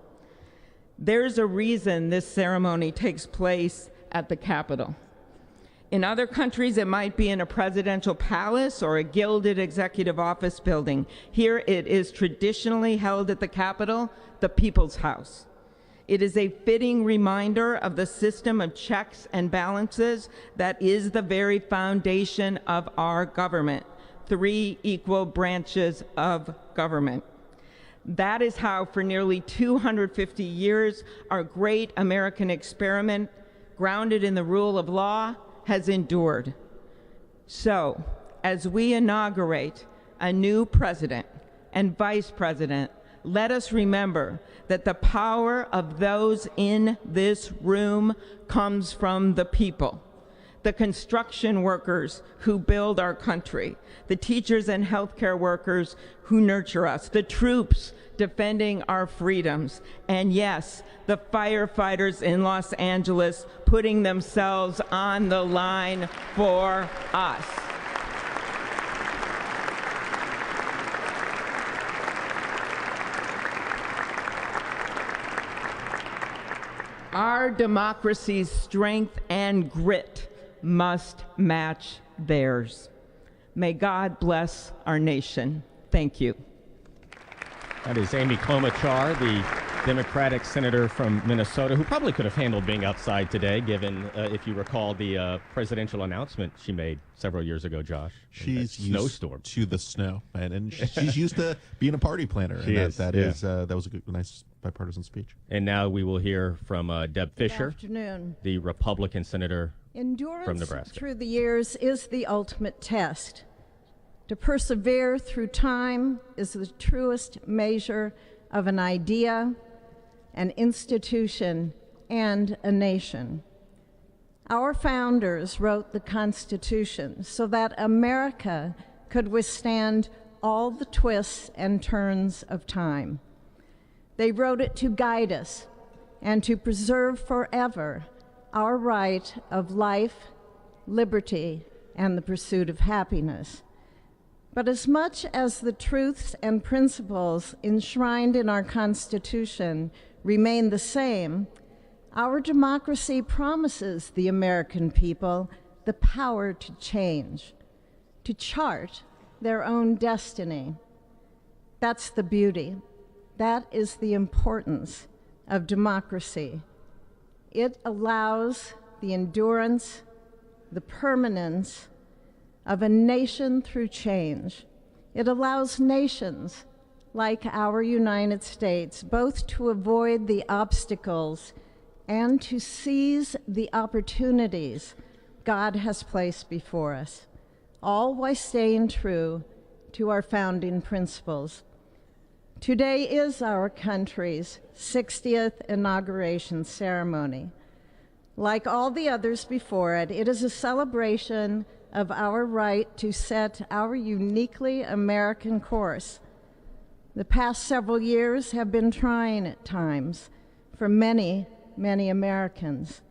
There's a reason this ceremony takes place at the Capitol. In other countries, it might be in a presidential palace or a gilded executive office building. Here it is traditionally held at the Capitol, the People's House. It is a fitting reminder of the system of checks and balances that is the very foundation of our government. 3 equal branches of government. That is how, for nearly 250 years, our great American experiment, grounded in the rule of law, has endured. So, as we inaugurate a new president and vice president, let us remember that the power of those in this room comes from the people. The construction workers who build our country, the teachers and healthcare workers who nurture us, the troops defending our freedoms, and yes, the firefighters in Los Angeles putting themselves on the line for us. Our democracy's strength and grit must match theirs. May God bless our nation. Thank you. That is Amy Klobuchar, the Democratic senator from Minnesota, who probably could have handled being outside today, given, if you recall, the presidential announcement she made several years ago, Josh. She's used snowstorm to the snow, and she's used to being a party planner. She and is, that yeah. is that was a good, nice bipartisan speech. And now we will hear from Deb Fischer, afternoon. the Republican senator Endurance from Nebraska. through the years is the ultimate test. To persevere through time is the truest measure of an idea, an institution, and a nation. Our founders wrote the Constitution so that America could withstand all the twists and turns of time. They wrote it to guide us and to preserve forever our right of life, liberty, and the pursuit of happiness. But as much as the truths and principles enshrined in our Constitution remain the same, our democracy promises the American people the power to change, to chart their own destiny. That's the beauty. That is the importance of democracy. It allows the endurance, the permanence of a nation through change. It allows nations like our United States both to avoid the obstacles and to seize the opportunities God has placed before us, all while staying true to our founding principles. Today is our country's 60th inauguration ceremony. Like all the others before it, it is a celebration of our right to set our uniquely American course. The past several years have been trying at times for many, many Americans,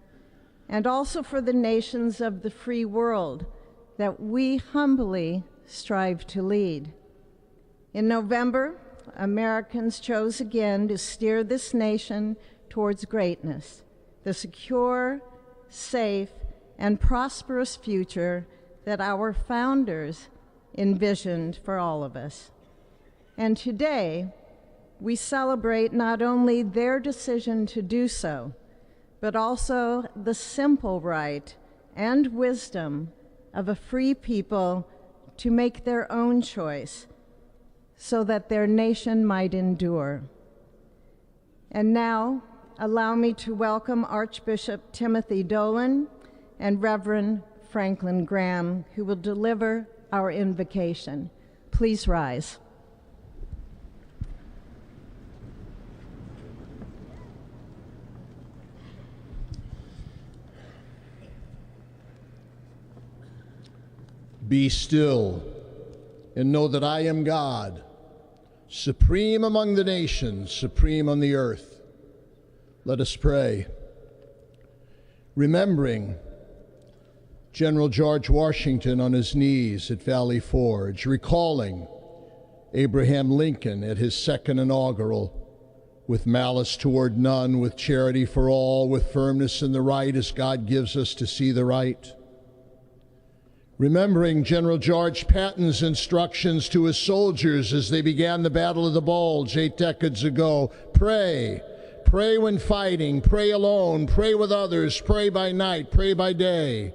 and also for the nations of the free world that we humbly strive to lead. In November, Americans chose again to steer this nation towards greatness, the secure, safe, and prosperous future that our founders envisioned for all of us. And today, we celebrate not only their decision to do so, but also the simple right and wisdom of a free people to make their own choice so that their nation might endure. And now, allow me to welcome Archbishop Timothy Dolan and Reverend Franklin Graham, who will deliver our invocation. Please rise. Be still and know that I am God, supreme among the nations, supreme on the earth. Let us pray. Remembering General George Washington on his knees at Valley Forge, recalling Abraham Lincoln at his second inaugural, with malice toward none, with charity for all, with firmness in the right as God gives us to see the right. Remembering General George Patton's instructions to his soldiers as they began the Battle of the Bulge 8 decades ago, pray Pray when fighting, pray alone, pray with others, pray by night, pray by day.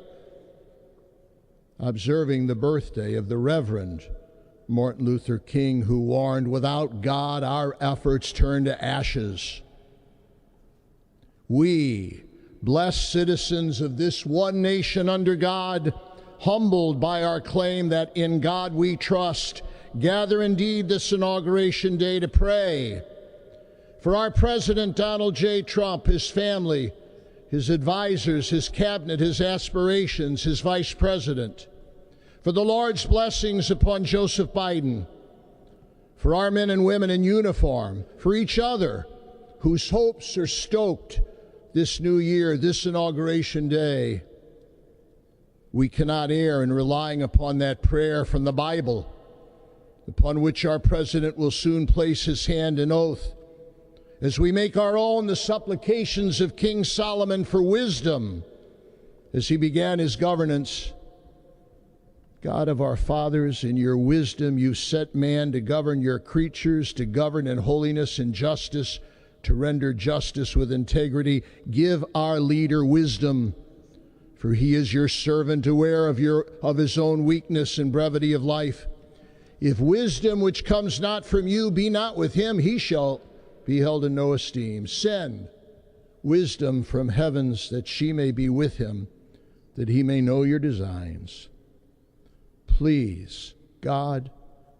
Observing the birthday of the Reverend Martin Luther King, who warned, without God, our efforts turn to ashes. We, blessed citizens of this one nation under God, humbled by our claim that in God we trust, gather indeed this Inauguration Day to pray for our President Donald J. Trump, his family, his advisors, his cabinet, his aspirations, his vice president, for the Lord's blessings upon Joseph Biden, for our men and women in uniform, for each other whose hopes are stoked this new year, this Inauguration Day. We cannot err in relying upon that prayer from the Bible, upon which our president will soon place his hand in oath, as we make our own the supplications of King Solomon for wisdom as he began his governance. God of our fathers, in your wisdom you set man to govern your creatures, to govern in holiness and justice, to render justice with integrity. Give our leader wisdom, for he is your servant, aware of his own weakness and brevity of life. If wisdom which comes not from you be not with him, he shall be held in no esteem. Send wisdom from heavens, that she may be with him, that he may know your designs. Please, God,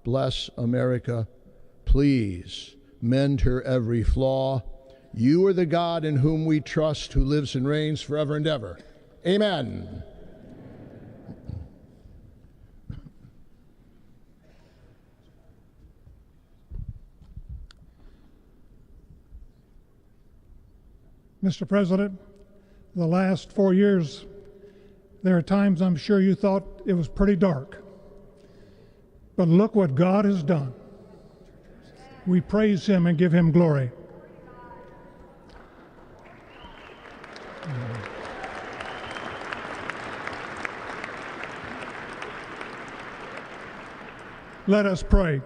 bless America. Please, mend her every flaw. You are the God in whom we trust, who lives and reigns forever and ever. Amen. Mr. President, the last 4 years, there are times I'm sure you thought it was pretty dark. But look what God has done. We praise him and give him glory. Let us pray.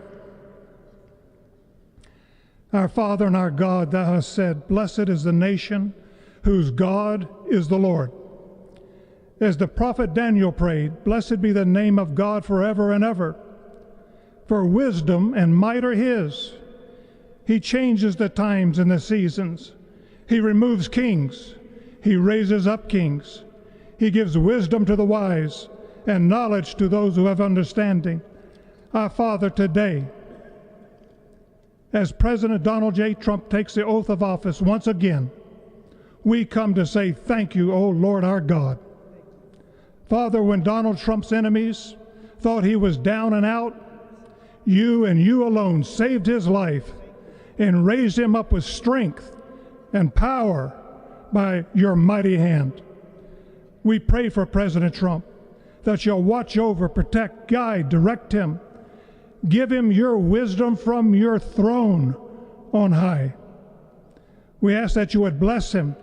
Our Father and our God, thou hast said, blessed is the nation whose God is the Lord. As the prophet Daniel prayed, blessed be the name of God forever and ever. For wisdom and might are his. He changes the times and the seasons. He removes kings. He raises up kings. He gives wisdom to the wise and knowledge to those who have understanding. Our Father, today, as President Donald J. Trump takes the oath of office once again, we come to say thank you, O Lord our God. Father, when Donald Trump's enemies thought he was down and out, you and you alone saved his life and raised him up with strength and power by your mighty hand. We pray for President Trump that you'll watch over, protect, guide, direct him. Give him your wisdom from your throne on high. We ask that you would bless him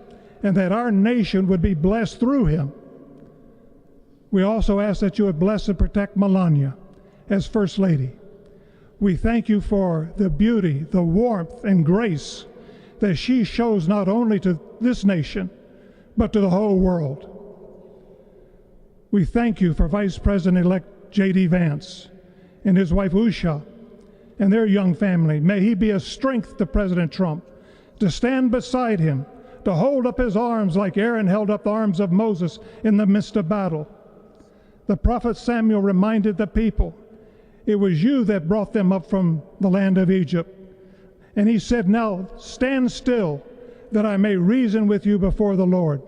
and that our nation would be blessed through him. We also ask that you would bless and protect Melania as First Lady. We thank you for the beauty, the warmth, and grace that she shows not only to this nation, but to the whole world. We thank you for Vice President-elect J.D. Vance and his wife Usha and their young family. May he be a strength to President Trump, to stand beside him, to hold up his arms like Aaron held up the arms of Moses in the midst of battle. The prophet Samuel reminded the people, it was you that brought them up from the land of Egypt. And he said, now stand still, that I may reason with you before the Lord.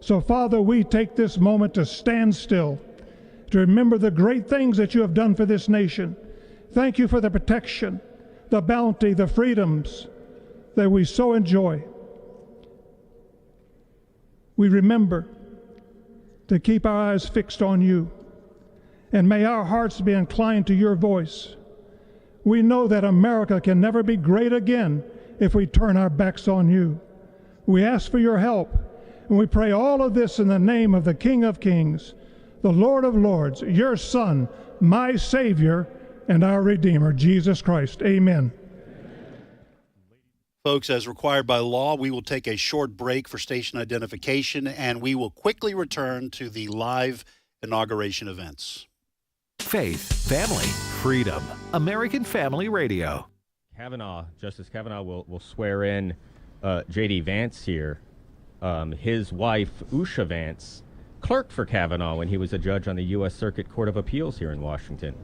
So, Father, we take this moment to stand still, to remember the great things that you have done for this nation. Thank you for the protection, the bounty, the freedoms that we so enjoy. We remember to keep our eyes fixed on you, and may our hearts be inclined to your voice. We know that America can never be great again if we turn our backs on you. We ask for your help, and we pray all of this in the name of the King of Kings, the Lord of Lords, your Son, my Savior, and our Redeemer, Jesus Christ. Amen. Folks, as required by law, we will take a short break for station identification, and we will quickly return to the live inauguration events. Faith, family, freedom. American Family Radio. Justice Kavanaugh will swear in J.D. Vance here. His wife, Usha Vance, clerked for Kavanaugh when he was a judge on the U.S. Circuit Court of Appeals here in Washington.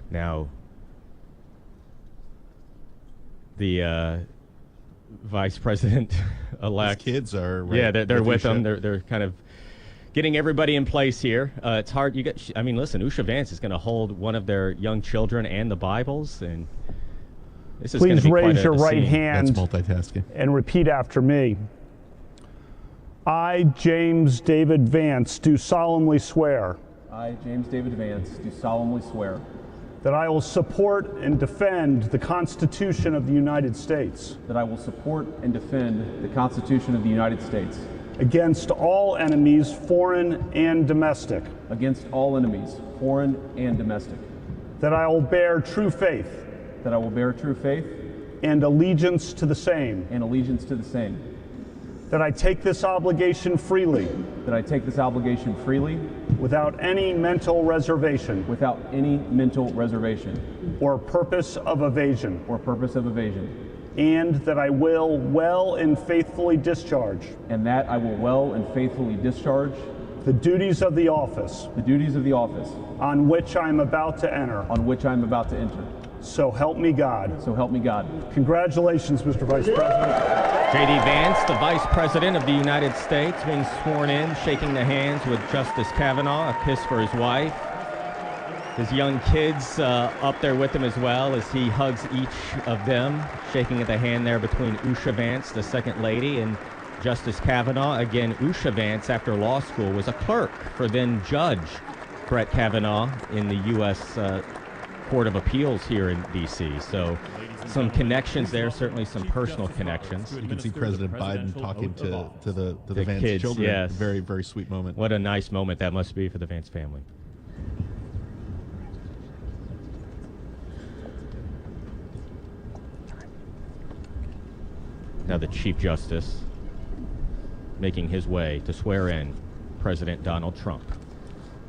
Now, the vice president-elect. His kids are right. Yeah, they're with them. They're kind of getting everybody in place here. It's hard. Listen, Usha Vance is going to hold one of their young children and the Bibles, and this is going to be quite a Please raise your right scene. hand That's multitasking. and repeat after me. I, James David Vance, do solemnly swear I, James David Vance, do solemnly swear that I will support and defend the Constitution of the United States that I will support and defend the Constitution of the United States against all enemies, foreign and domestic, against all enemies, foreign and domestic, that I will bear true faith that I will bear true faith and allegiance to the same, and allegiance to the same, that I take this obligation freely that I take this obligation freely without any mental reservation without any mental reservation or purpose of evasion, and that I will well and faithfully discharge and that I will well and faithfully discharge the duties of the office on which I am about to enter. So help me God. So help me God. Congratulations, Mr. Vice President. J.D. Vance, the Vice President of the United States, being sworn in, shaking the hands with Justice Kavanaugh, a kiss for his wife. His young kids up there with him as well as he hugs each of them, shaking the hand there between Usha Vance, the second lady, and Justice Kavanaugh. Again, Usha Vance, after law school, was a clerk for then Judge Brett Kavanaugh in the U.S. Court of Appeals here in D.C. So some connections there, certainly some personal connections. You can see President Biden talking to the Vance kids, children. yes. Very, very sweet moment. What a nice moment that must be for the Vance family. Now the Chief Justice making his way to swear in President Donald Trump.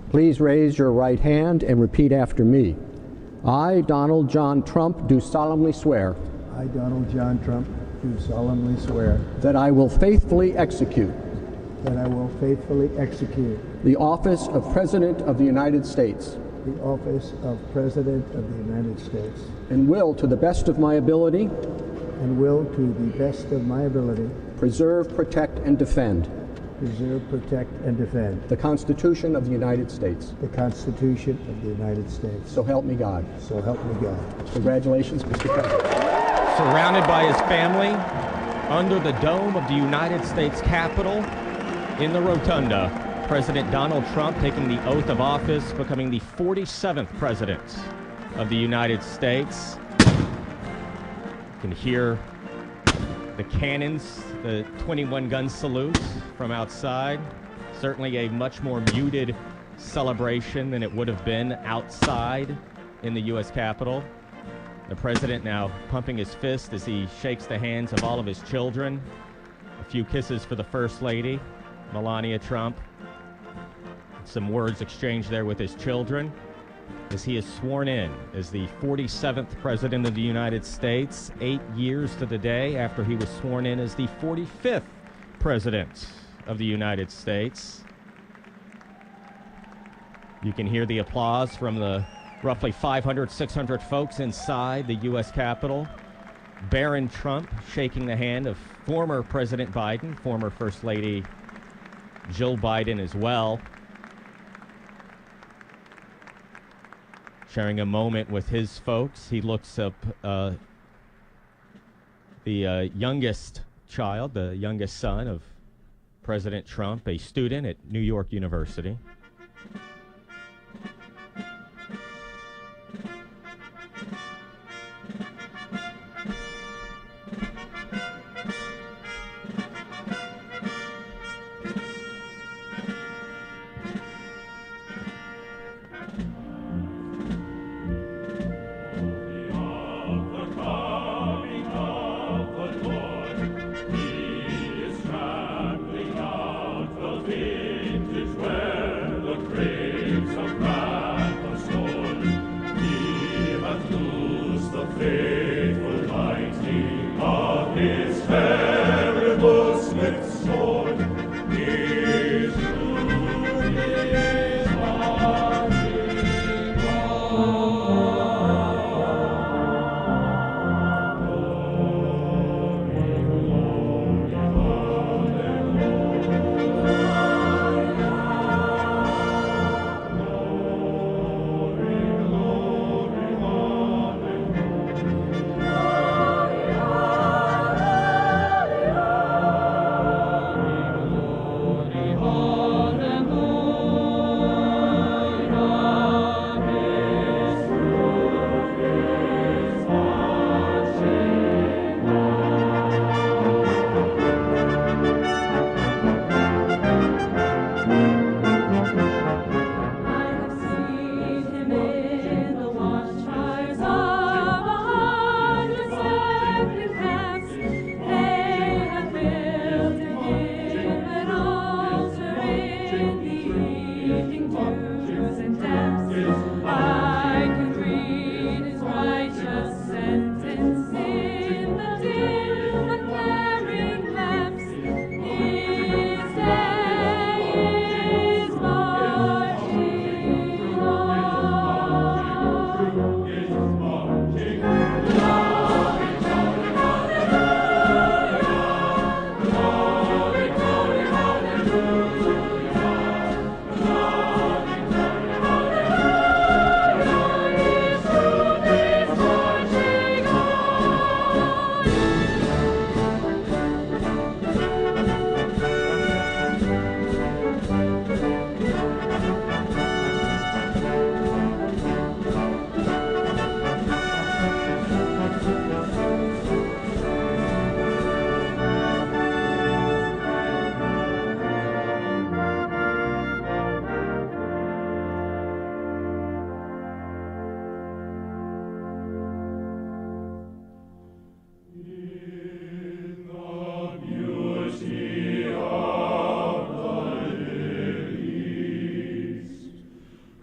Please raise your right hand and repeat after me. I, Donald John Trump, do solemnly swear. I, Donald John Trump, do solemnly swear. That I will faithfully execute. That I will faithfully execute. The office of President of the United States. The office of President of the United States. And will, to the best of my ability. And will, to the best of my ability. Preserve, protect, and defend. Preserve, protect, and defend. The Constitution of the United States. The Constitution of the United States. So help me God. So help me God. Congratulations, Mr. President. Surrounded by his family, under the dome of the United States Capitol, in the rotunda, President Donald Trump taking the oath of office, becoming the 47th president of the United States. You can hear the cannons, the 21-gun salutes from outside. Certainly a much more muted celebration than it would have been outside in the U.S. Capitol. The president now pumping his fist as he shakes the hands of all of his children. A few kisses for the First Lady, Melania Trump. Some words exchanged there with his children as he is sworn in as the 47th President of the United States, 8 years to the day after he was sworn in as the 45th President of the United States. You can hear the applause from the roughly 500, 600 folks inside the U.S. Capitol. Barron Trump shaking the hand of former President Biden, former First Lady Jill Biden as well. Sharing a moment with his folks. He looks up the youngest child, the youngest son of President Trump, a student at New York University. fateful lightning of his terrible swift sword is through his marching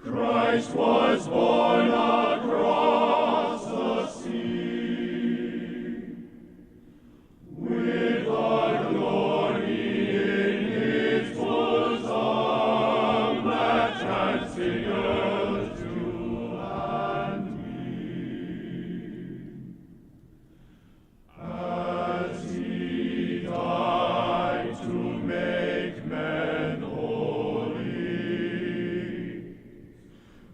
Christ was born across the sea, with our glory in his bosom that transfigured you and me. As he died to make men holy,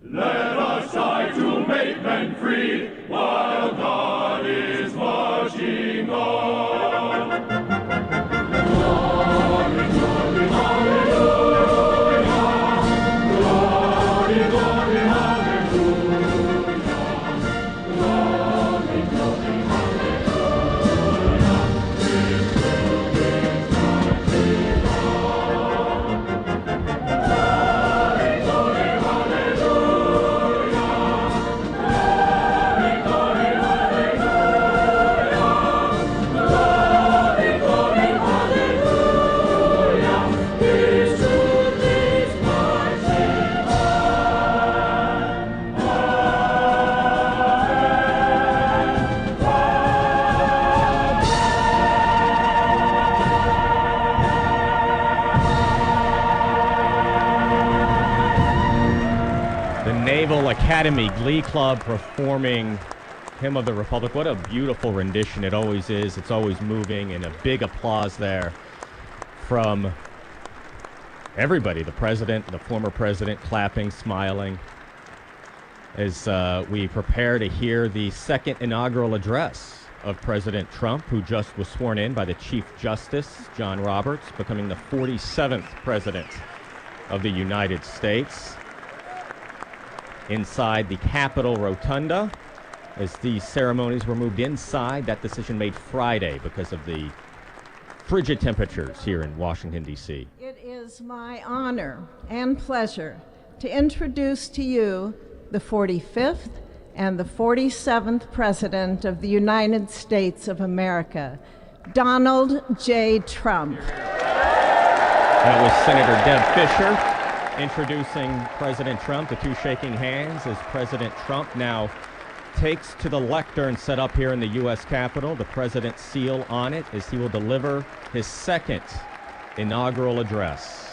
let us die to make men free, while God is marching on. Glory, glory, hallelujah. Glory, glory, hallelujah. Glory, glory, hallelujah. His truth is marching on. Glory, glory, hallelujah. Glory, glory, hallelujah. Glory, glory, hallelujah. His truth is marching The Naval Academy Glee Club performing Hymn of the Republic. What a beautiful rendition it always is. It's always moving, and a big applause there from everybody. The president, the former president, clapping, smiling, as we prepare to hear the second inaugural address of President Trump, who just was sworn in by the Chief Justice, John Roberts, becoming the 47th president of the United States. Inside the Capitol Rotunda, as these ceremonies were moved inside, that decision made Friday because of the frigid temperatures here in Washington, D.C. It is my honor and pleasure to introduce to you the 45th and the 47th President of the United States of America, Donald J. Trump. That was Senator Deb Fischer introducing President Trump, the two shaking hands as President Trump now takes to the lectern set up here in the U.S. Capitol, the president's seal on it, as he will deliver his second inaugural address.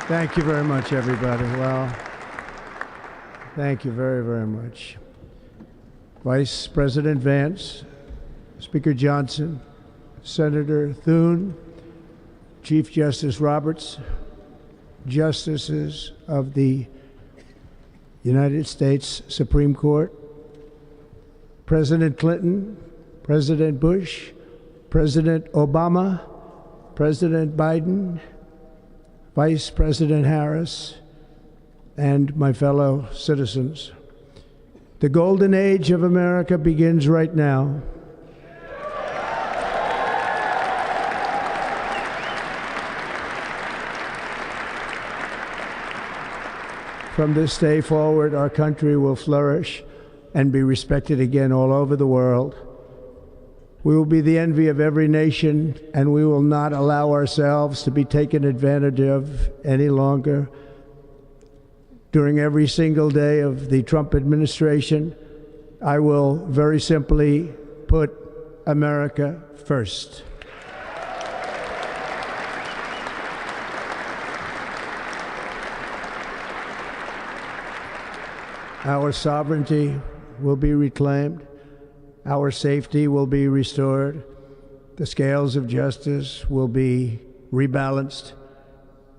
Thank you very much, everybody. Well, thank you very, very much. Vice President Vance, Speaker Johnson, Senator Thune, Chief Justice Roberts, Justices of the United States Supreme Court, President Clinton, President Bush, President Obama, President Biden, Vice President Harris, and my fellow citizens. The golden age of America begins right now. From this day forward, our country will flourish and be respected again all over the world. We will be the envy of every nation, and we will not allow ourselves to be taken advantage of any longer. During every single day of the Trump administration, I will very simply put America first. Our sovereignty will be reclaimed. Our safety will be restored. The scales of justice will be rebalanced.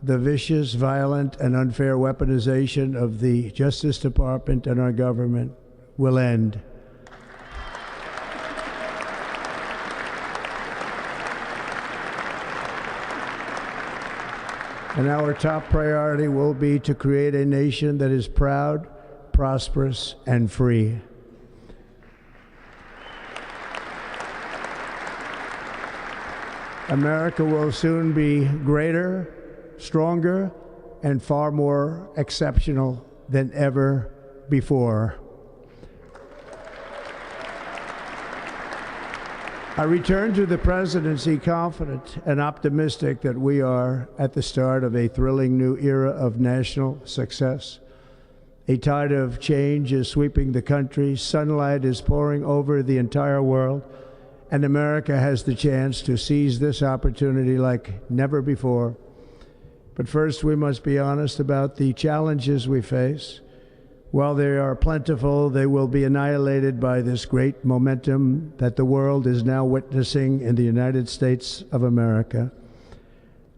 The vicious, violent, and unfair weaponization of the Justice Department and our government will end. And our top priority will be to create a nation that is proud, prosperous, and free. America will soon be greater, stronger, and far more exceptional than ever before. I return to the presidency confident and optimistic that we are at the start of a thrilling new era of national success. A tide of change is sweeping the country, sunlight is pouring over the entire world, and America has the chance to seize this opportunity like never before. But first, we must be honest about the challenges we face. While they are plentiful, they will be annihilated by this great momentum that the world is now witnessing in the United States of America.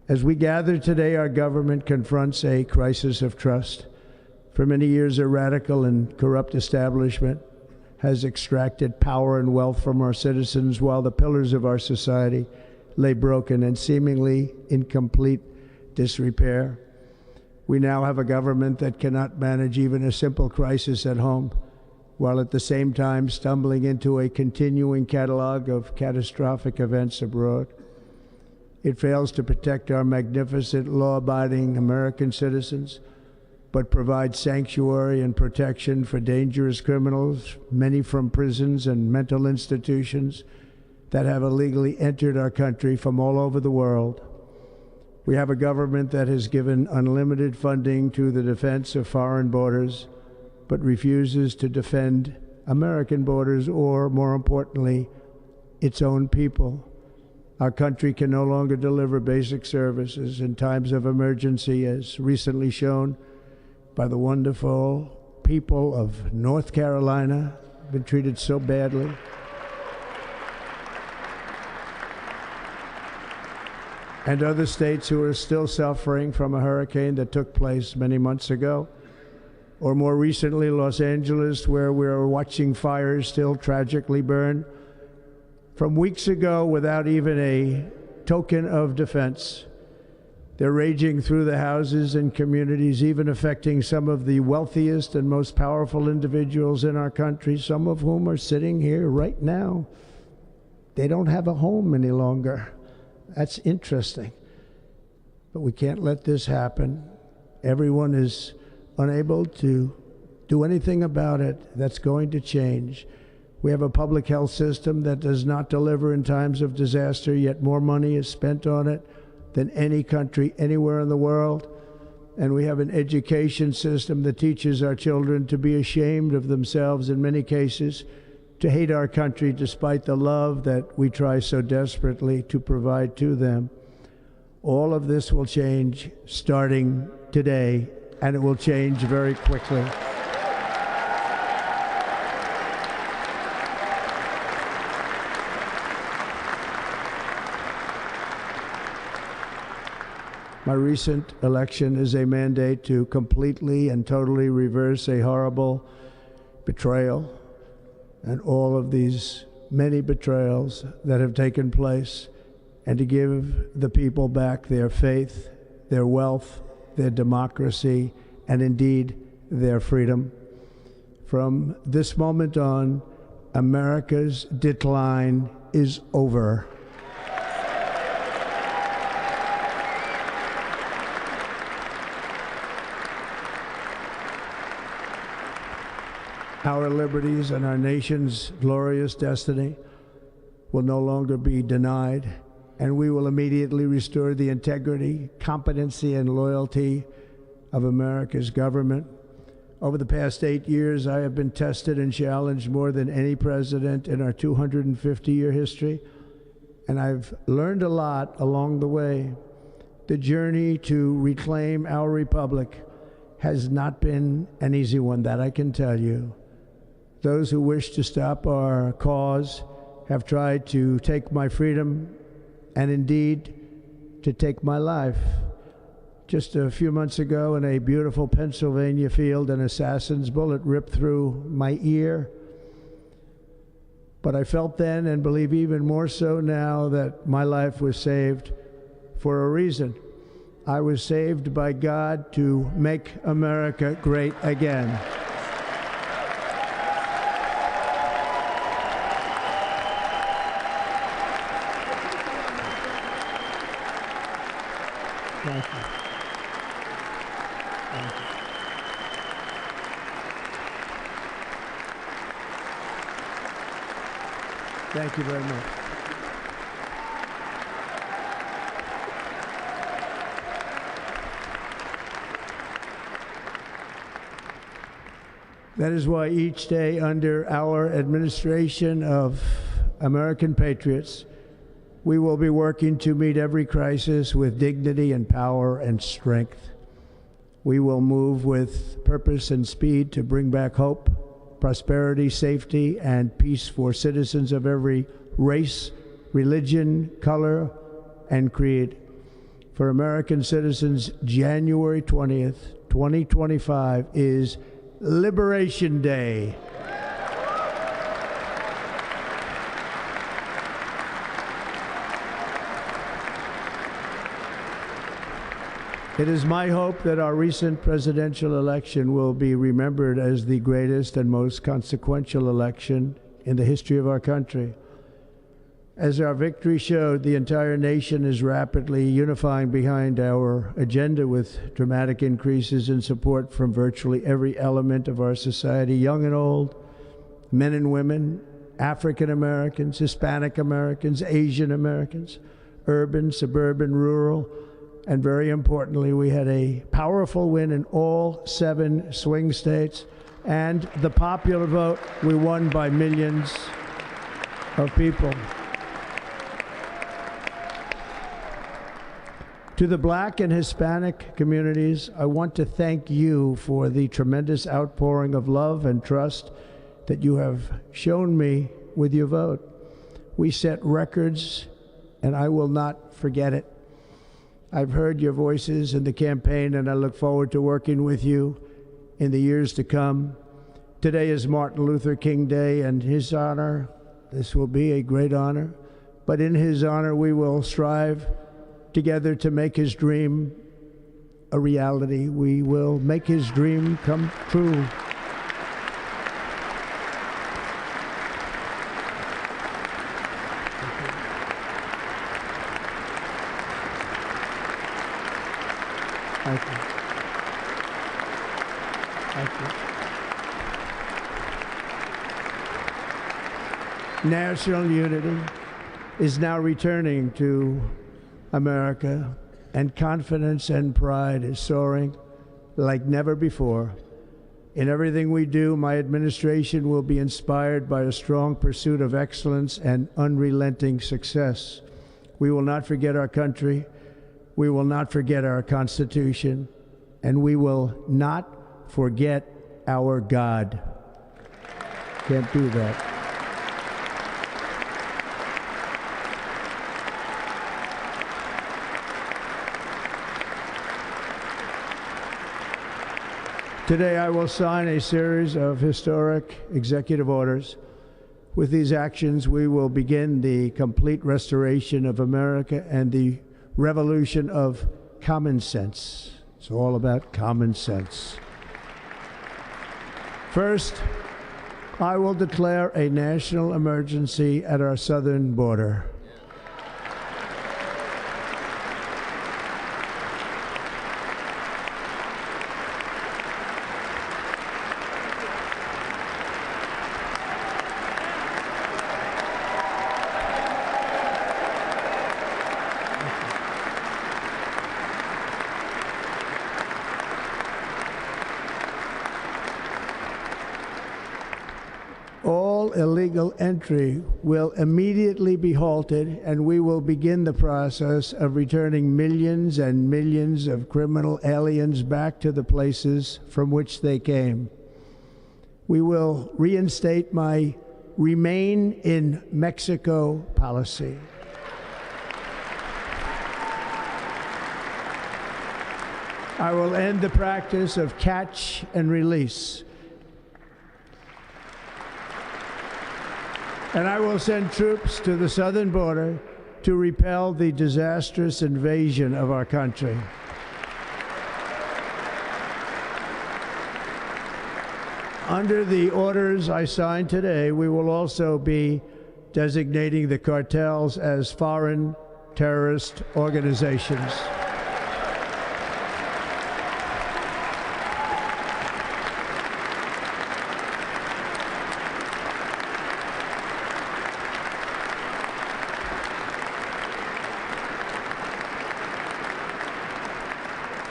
As we gather today, our government confronts a crisis of trust. For many years, a radical and corrupt establishment has extracted power and wealth from our citizens while the pillars of our society lay broken and seemingly in complete disrepair. We now have a government that cannot manage even a simple crisis at home, while at the same time stumbling into a continuing catalog of catastrophic events abroad. It fails to protect our magnificent, law-abiding American citizens, but provides sanctuary and protection for dangerous criminals, many from prisons and mental institutions that have illegally entered our country from all over the world. We have a government that has given unlimited funding to the defense of foreign borders, but refuses to defend American borders or, more importantly, its own people. Our country can no longer deliver basic services in times of emergency, as recently shown by the wonderful people of North Carolina, been treated so badly. And other states who are still suffering from a hurricane that took place many months ago. Or more recently, Los Angeles, where we're watching fires still tragically burn from weeks ago without even a token of defense. They're raging through the houses and communities, even affecting some of the wealthiest and most powerful individuals in our country, some of whom are sitting here right now. They don't have a home any longer. That's interesting. But we can't let this happen. Everyone is unable to do anything about it. That's going to change. We have a public health system that does not deliver in times of disaster, yet more money is spent on it than any country anywhere in the world. And we have an education system that teaches our children to be ashamed of themselves in many cases, to hate our country despite the love that we try so desperately to provide to them. All of this will change starting today, and it will change very quickly. My recent election is a mandate to completely and totally reverse a horrible betrayal and all of these many betrayals that have taken place, and to give the people back their faith, their wealth, their democracy, and indeed their freedom. From this moment on, America's decline is over. Our liberties and our nation's glorious destiny will no longer be denied, and we will immediately restore the integrity, competency, and loyalty of America's government. Over the past 8 years, I have been tested and challenged more than any president in our 250-year history, and I've learned a lot along the way. The journey to reclaim our republic has not been an easy one, that I can tell you. Those who wish to stop our cause have tried to take my freedom and indeed to take my life. Just a few months ago in a beautiful Pennsylvania field, an assassin's bullet ripped through my ear. But I felt then, and believe even more so now, that my life was saved for a reason. I was saved by God to make America great again. Thank you. Thank you. Thank you very much. That is why each day under our administration of American patriots, we will be working to meet every crisis with dignity and power and strength. We will move with purpose and speed to bring back hope, prosperity, safety, and peace for citizens of every race, religion, color, and creed. For American citizens, January 20th, 2025 is Liberation Day. It is my hope that our recent presidential election will be remembered as the greatest and most consequential election in the history of our country. As our victory showed, the entire nation is rapidly unifying behind our agenda with dramatic increases in support from virtually every element of our society, young and old, men and women, African Americans, Hispanic Americans, Asian Americans, urban, suburban, rural, and very importantly, we had a powerful win in all 7 swing states, and the popular vote, we won by millions of people. To the Black and Hispanic communities, I want to thank you for the tremendous outpouring of love and trust that you have shown me with your vote. We set records, and I will not forget it. I've heard your voices in the campaign, and I look forward to working with you in the years to come. Today is Martin Luther King Day, and his honor, this will be a great honor, but in his honor we will strive together to make his dream a reality. We will make his dream come true. Thank you. Thank you. national unity is now returning to America, and confidence and pride is soaring like never before. In everything we do, my administration will be inspired by a strong pursuit of excellence and unrelenting success. We will not forget our country, we will not forget our Constitution, and we will not forget our God. Can't do that. Today, I will sign a series of historic executive orders. With these actions, we will begin the complete restoration of America and the revolution of common sense. It's all about common sense. First, I will declare a national emergency at our southern border. All illegal entry will immediately be halted, and we will begin the process of returning millions and millions of criminal aliens back to the places from which they came. We will reinstate my Remain in Mexico policy. I will end the practice of catch and release. And I will send troops to the southern border to repel the disastrous invasion of our country. Under the orders I signed today, we will also be designating the cartels as foreign terrorist organizations.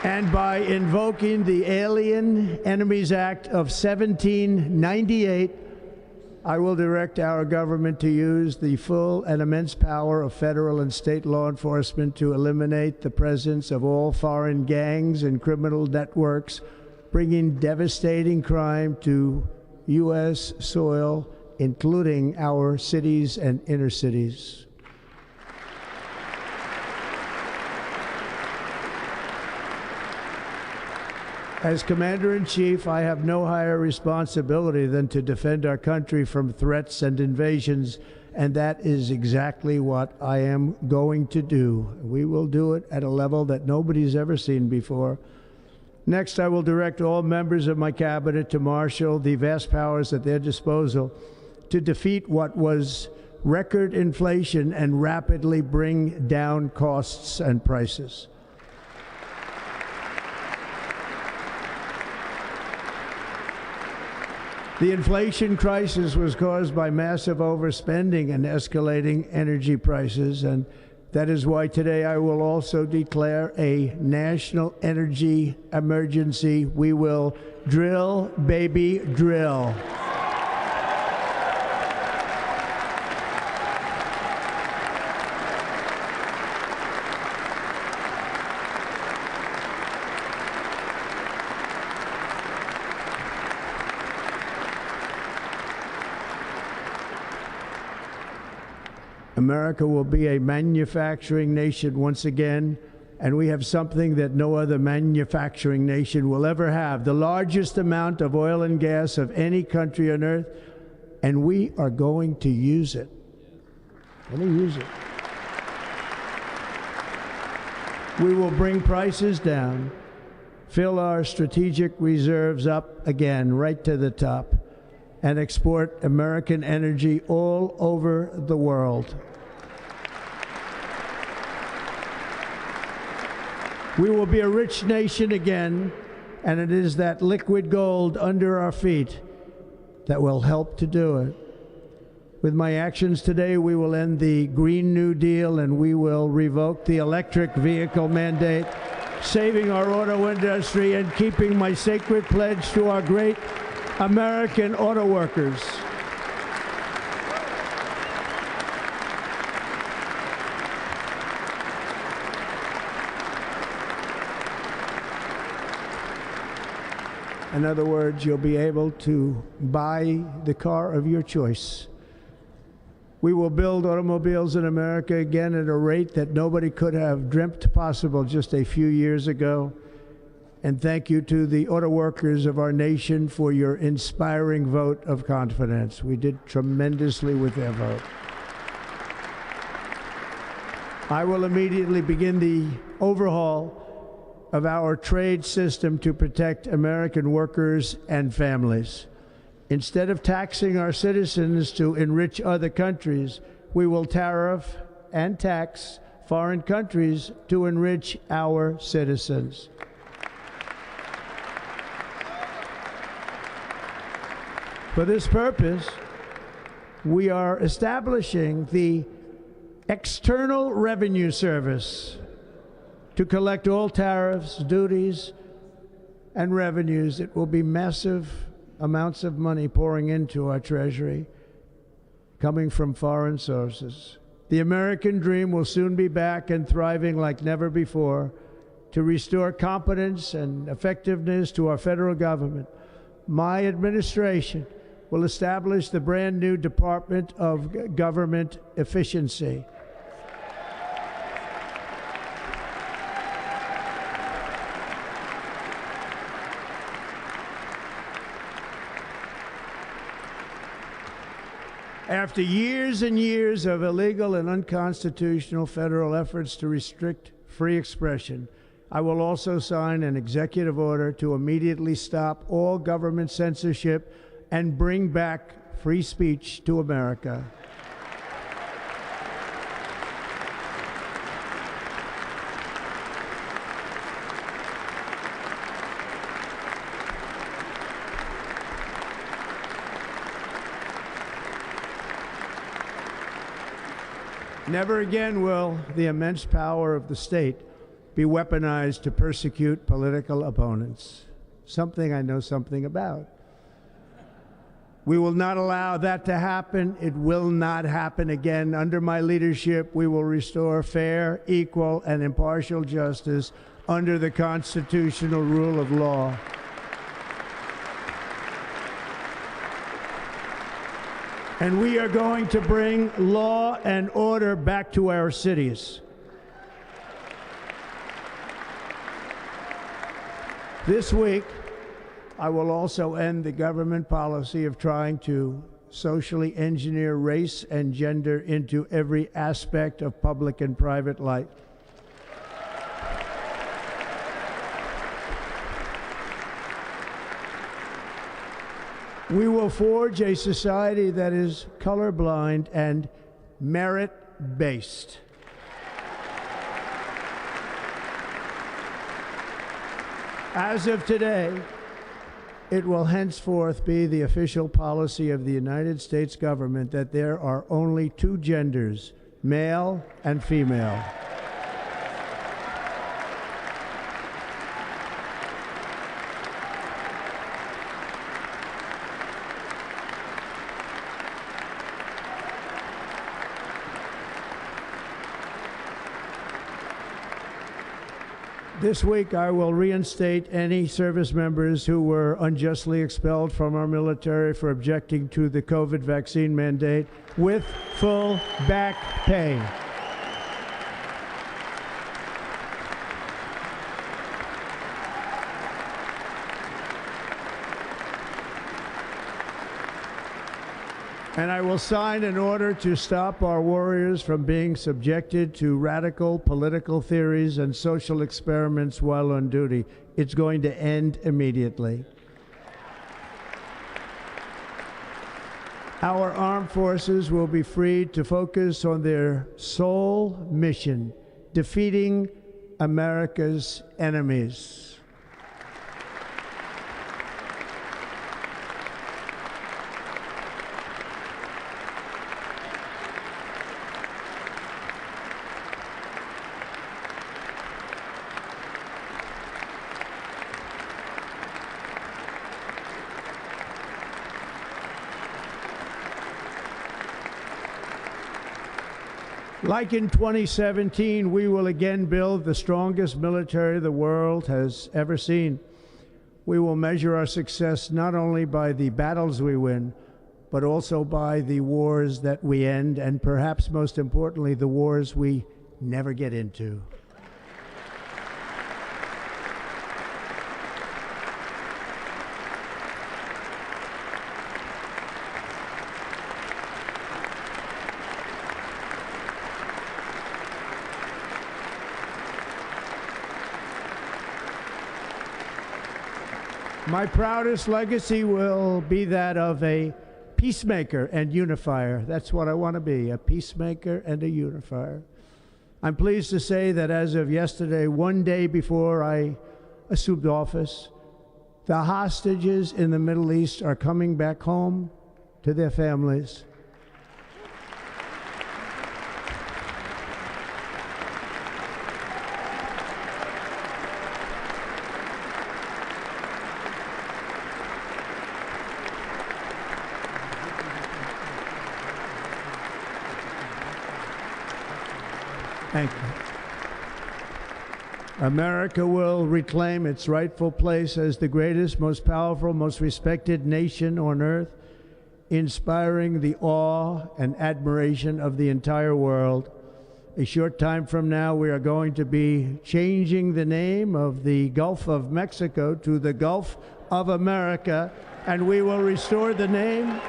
And by invoking the Alien Enemies Act of 1798, I will direct our government to use the full and immense power of federal and state law enforcement to eliminate the presence of all foreign gangs and criminal networks, bringing devastating crime to U.S. soil, including our cities and inner cities. As Commander-in-Chief, I have no higher responsibility than to defend our country from threats and invasions, and that is exactly what I am going to do. We will do it at a level that nobody's ever seen before. Next, I will direct all members of my cabinet to marshal the vast powers at their disposal to defeat what was record inflation and rapidly bring down costs and prices. The inflation crisis was caused by massive overspending and escalating energy prices, and that is why today I will also declare a national energy emergency. We will drill, baby, drill. America will be a manufacturing nation once again, and we have something that no other manufacturing nation will ever have, the largest amount of oil and gas of any country on earth, and we are going to use it. We will bring prices down, fill our strategic reserves up again, right to the top, and export American energy all over the world. We will be a rich nation again, and it is that liquid gold under our feet that will help to do it. With my actions today, we will end the Green New Deal and we will revoke the electric vehicle mandate, saving our auto industry and keeping my sacred pledge to our great American auto workers. In other words, you'll be able to buy the car of your choice. We will build automobiles in America again at a rate that nobody could have dreamt possible just a few years ago. And thank you to the auto workers of our nation for your inspiring vote of confidence. We did tremendously with their vote. I will immediately begin the overhaul of our trade system to protect American workers and families. Instead of taxing our citizens to enrich other countries, we will tariff and tax foreign countries to enrich our citizens. For this purpose, we are establishing the External Revenue Service to collect all tariffs, duties, and revenues. It will be massive amounts of money pouring into our treasury, coming from foreign sources. The American dream will soon be back and thriving like never before to restore competence and effectiveness to our federal government. My administration will establish the brand new Department of Government Efficiency. After years and years of illegal and unconstitutional federal efforts to restrict free expression, I will also sign an executive order to immediately stop all government censorship and bring back free speech to America. Never again will the immense power of the state be weaponized to persecute political opponents, something I know something about. We will not allow that to happen. It will not happen again. Under my leadership, we will restore fair, equal, and impartial justice under the constitutional rule of law. And we are going to bring law and order back to our cities. This week, I will also end the government policy of trying to socially engineer race and gender into every aspect of public and private life. We will forge a society that is colorblind and merit-based. As of today, it will henceforth be the official policy of the United States government that there are only two genders, male and female. This week, I will reinstate any service members who were unjustly expelled from our military for objecting to the COVID vaccine mandate with full back pay. And I will sign an order to stop our warriors from being subjected to radical political theories and social experiments while on duty. It's going to end immediately. Our armed forces will be freed to focus on their sole mission, defeating America's enemies. Like in 2017, we will again build the strongest military the world has ever seen. We will measure our success not only by the battles we win, but also by the wars that we end, and perhaps most importantly, the wars we never get into. My proudest legacy will be that of a peacemaker and unifier. That's what I want to be, a peacemaker and a unifier. I'm pleased to say that as of yesterday, one day before I assumed office, the hostages in the Middle East are coming back home to their families. Thank you. America will reclaim its rightful place as the greatest, most powerful, most respected nation on earth, inspiring the awe and admiration of the entire world. A short time from now, we are going to be changing the name of the Gulf of Mexico to the Gulf of America, and we will restore the name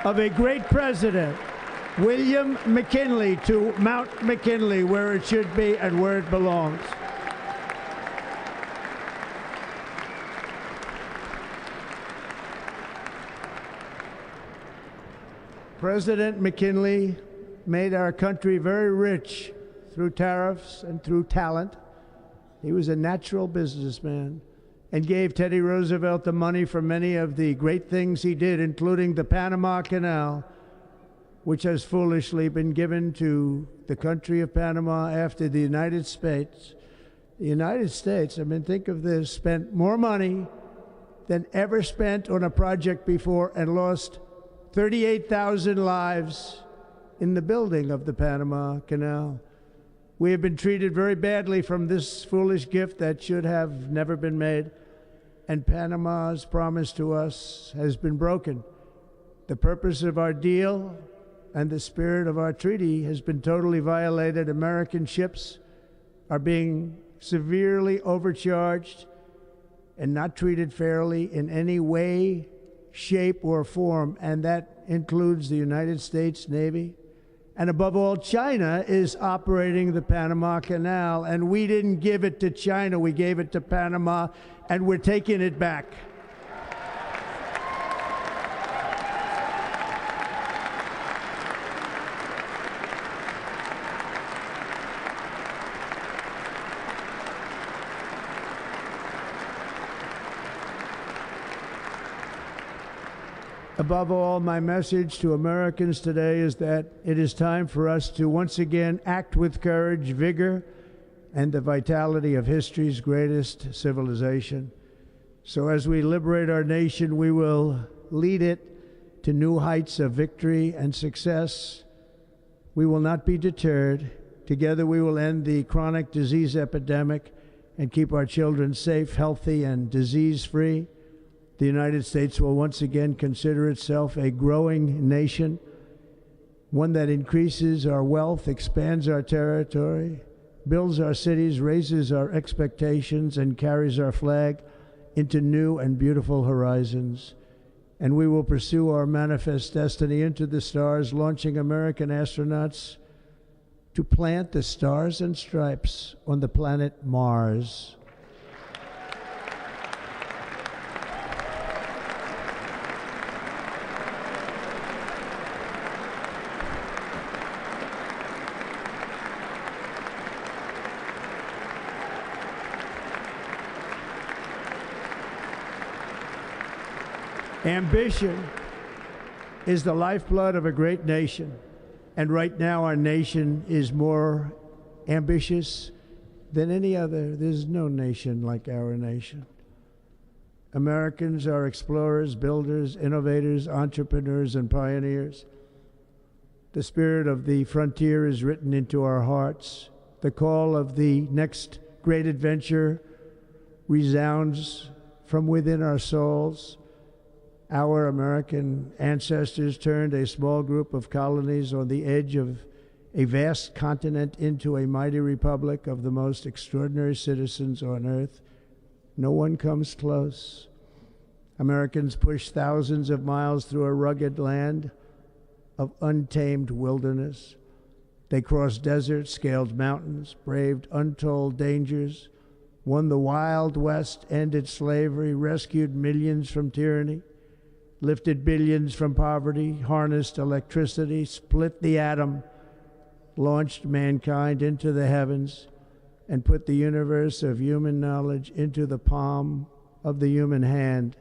of a great president, William McKinley, to Mount McKinley, where it should be and where it belongs. President McKinley made our country very rich through tariffs and through talent. He was a natural businessman and gave Teddy Roosevelt the money for many of the great things he did, including the Panama Canal, which has foolishly been given to the country of Panama after the United States. The United States, I mean, think of this, spent more money than ever spent on a project before and lost 38,000 lives in the building of the Panama Canal. We have been treated very badly from this foolish gift that should have never been made, and Panama's promise to us has been broken. The purpose of our deal and the spirit of our treaty has been totally violated. American ships are being severely overcharged and not treated fairly in any way, shape, or form, and that includes the United States Navy. And above all, China is operating the Panama Canal, and we didn't give it to China, we gave it to Panama, and we're taking it back. Above all, my message to Americans today is that it is time for us to once again act with courage, vigor, and the vitality of history's greatest civilization. So as we liberate our nation, we will lead it to new heights of victory and success. We will not be deterred. Together we will end the chronic disease epidemic and keep our children safe, healthy, and disease-free. The United States will once again consider itself a growing nation, one that increases our wealth, expands our territory, builds our cities, raises our expectations, and carries our flag into new and beautiful horizons. And we will pursue our manifest destiny into the stars, launching American astronauts to plant the stars and stripes on the planet Mars. Ambition is the lifeblood of a great nation, and right now our nation is more ambitious than any other. There's no nation like our nation. Americans are explorers, builders, innovators, entrepreneurs, and pioneers. The spirit of the frontier is written into our hearts. The call of the next great adventure resounds from within our souls. Our American ancestors turned a small group of colonies on the edge of a vast continent into a mighty republic of the most extraordinary citizens on earth. No one comes close. Americans pushed thousands of miles through a rugged land of untamed wilderness. They crossed deserts, scaled mountains, braved untold dangers, won the Wild West, ended slavery, rescued millions from tyranny, lifted billions from poverty, harnessed electricity, split the atom, launched mankind into the heavens, and put the universe of human knowledge into the palm of the human hand.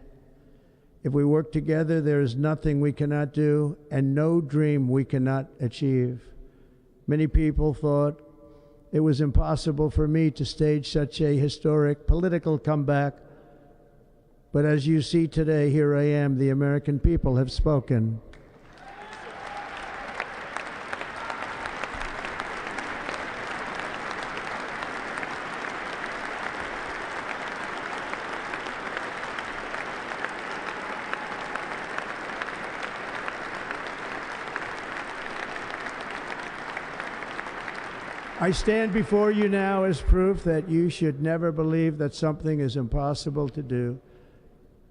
If we work together, there is nothing we cannot do and no dream we cannot achieve. Many people thought it was impossible for me to stage such a historic political comeback. But as you see today, here I am. The American people have spoken. I stand before you now as proof that you should never believe that something is impossible to do.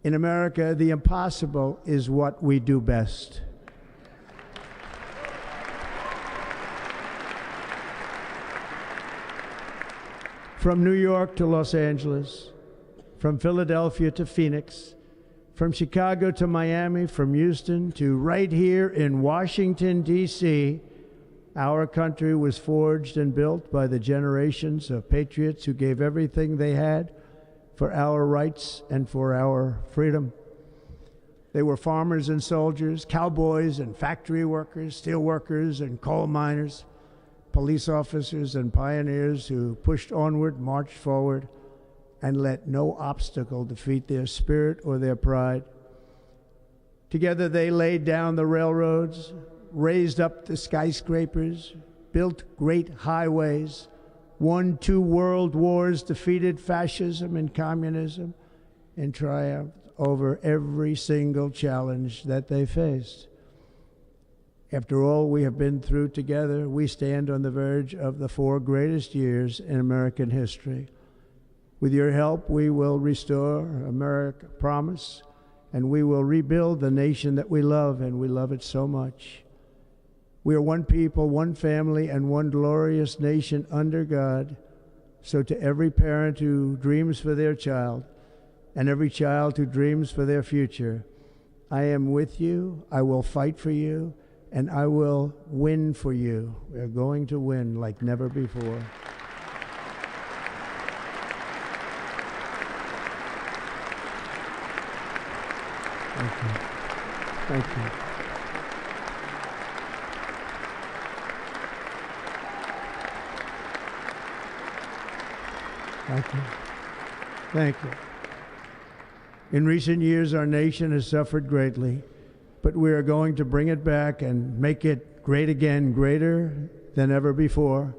In America, the impossible is what we do best. From New York to Los Angeles, from Philadelphia to Phoenix, from Chicago to Miami, from Houston to right here in Washington, D.C., our country was forged and built by the generations of patriots who gave everything they had for our rights and for our freedom. They were farmers and soldiers, cowboys and factory workers, steel workers and coal miners, police officers and pioneers who pushed onward, marched forward, and let no obstacle defeat their spirit or their pride. Together they laid down the railroads, raised up the skyscrapers, built great highways, won 2 world wars, defeated fascism and communism, and triumphed over every single challenge that they faced. After all we have been through together, we stand on the verge of the 4 greatest years in American history. With your help, we will restore America promise, and we will rebuild the nation that we love, and we love it so much. We are one people, one family, and one glorious nation under God. So to every parent who dreams for their child, and every child who dreams for their future, I am with you, I will fight for you, and I will win for you. We are going to win like never before. Thank you. Thank you. Thank you. Thank you. In recent years, our nation has suffered greatly, but we are going to bring it back and make it great again, greater than ever before.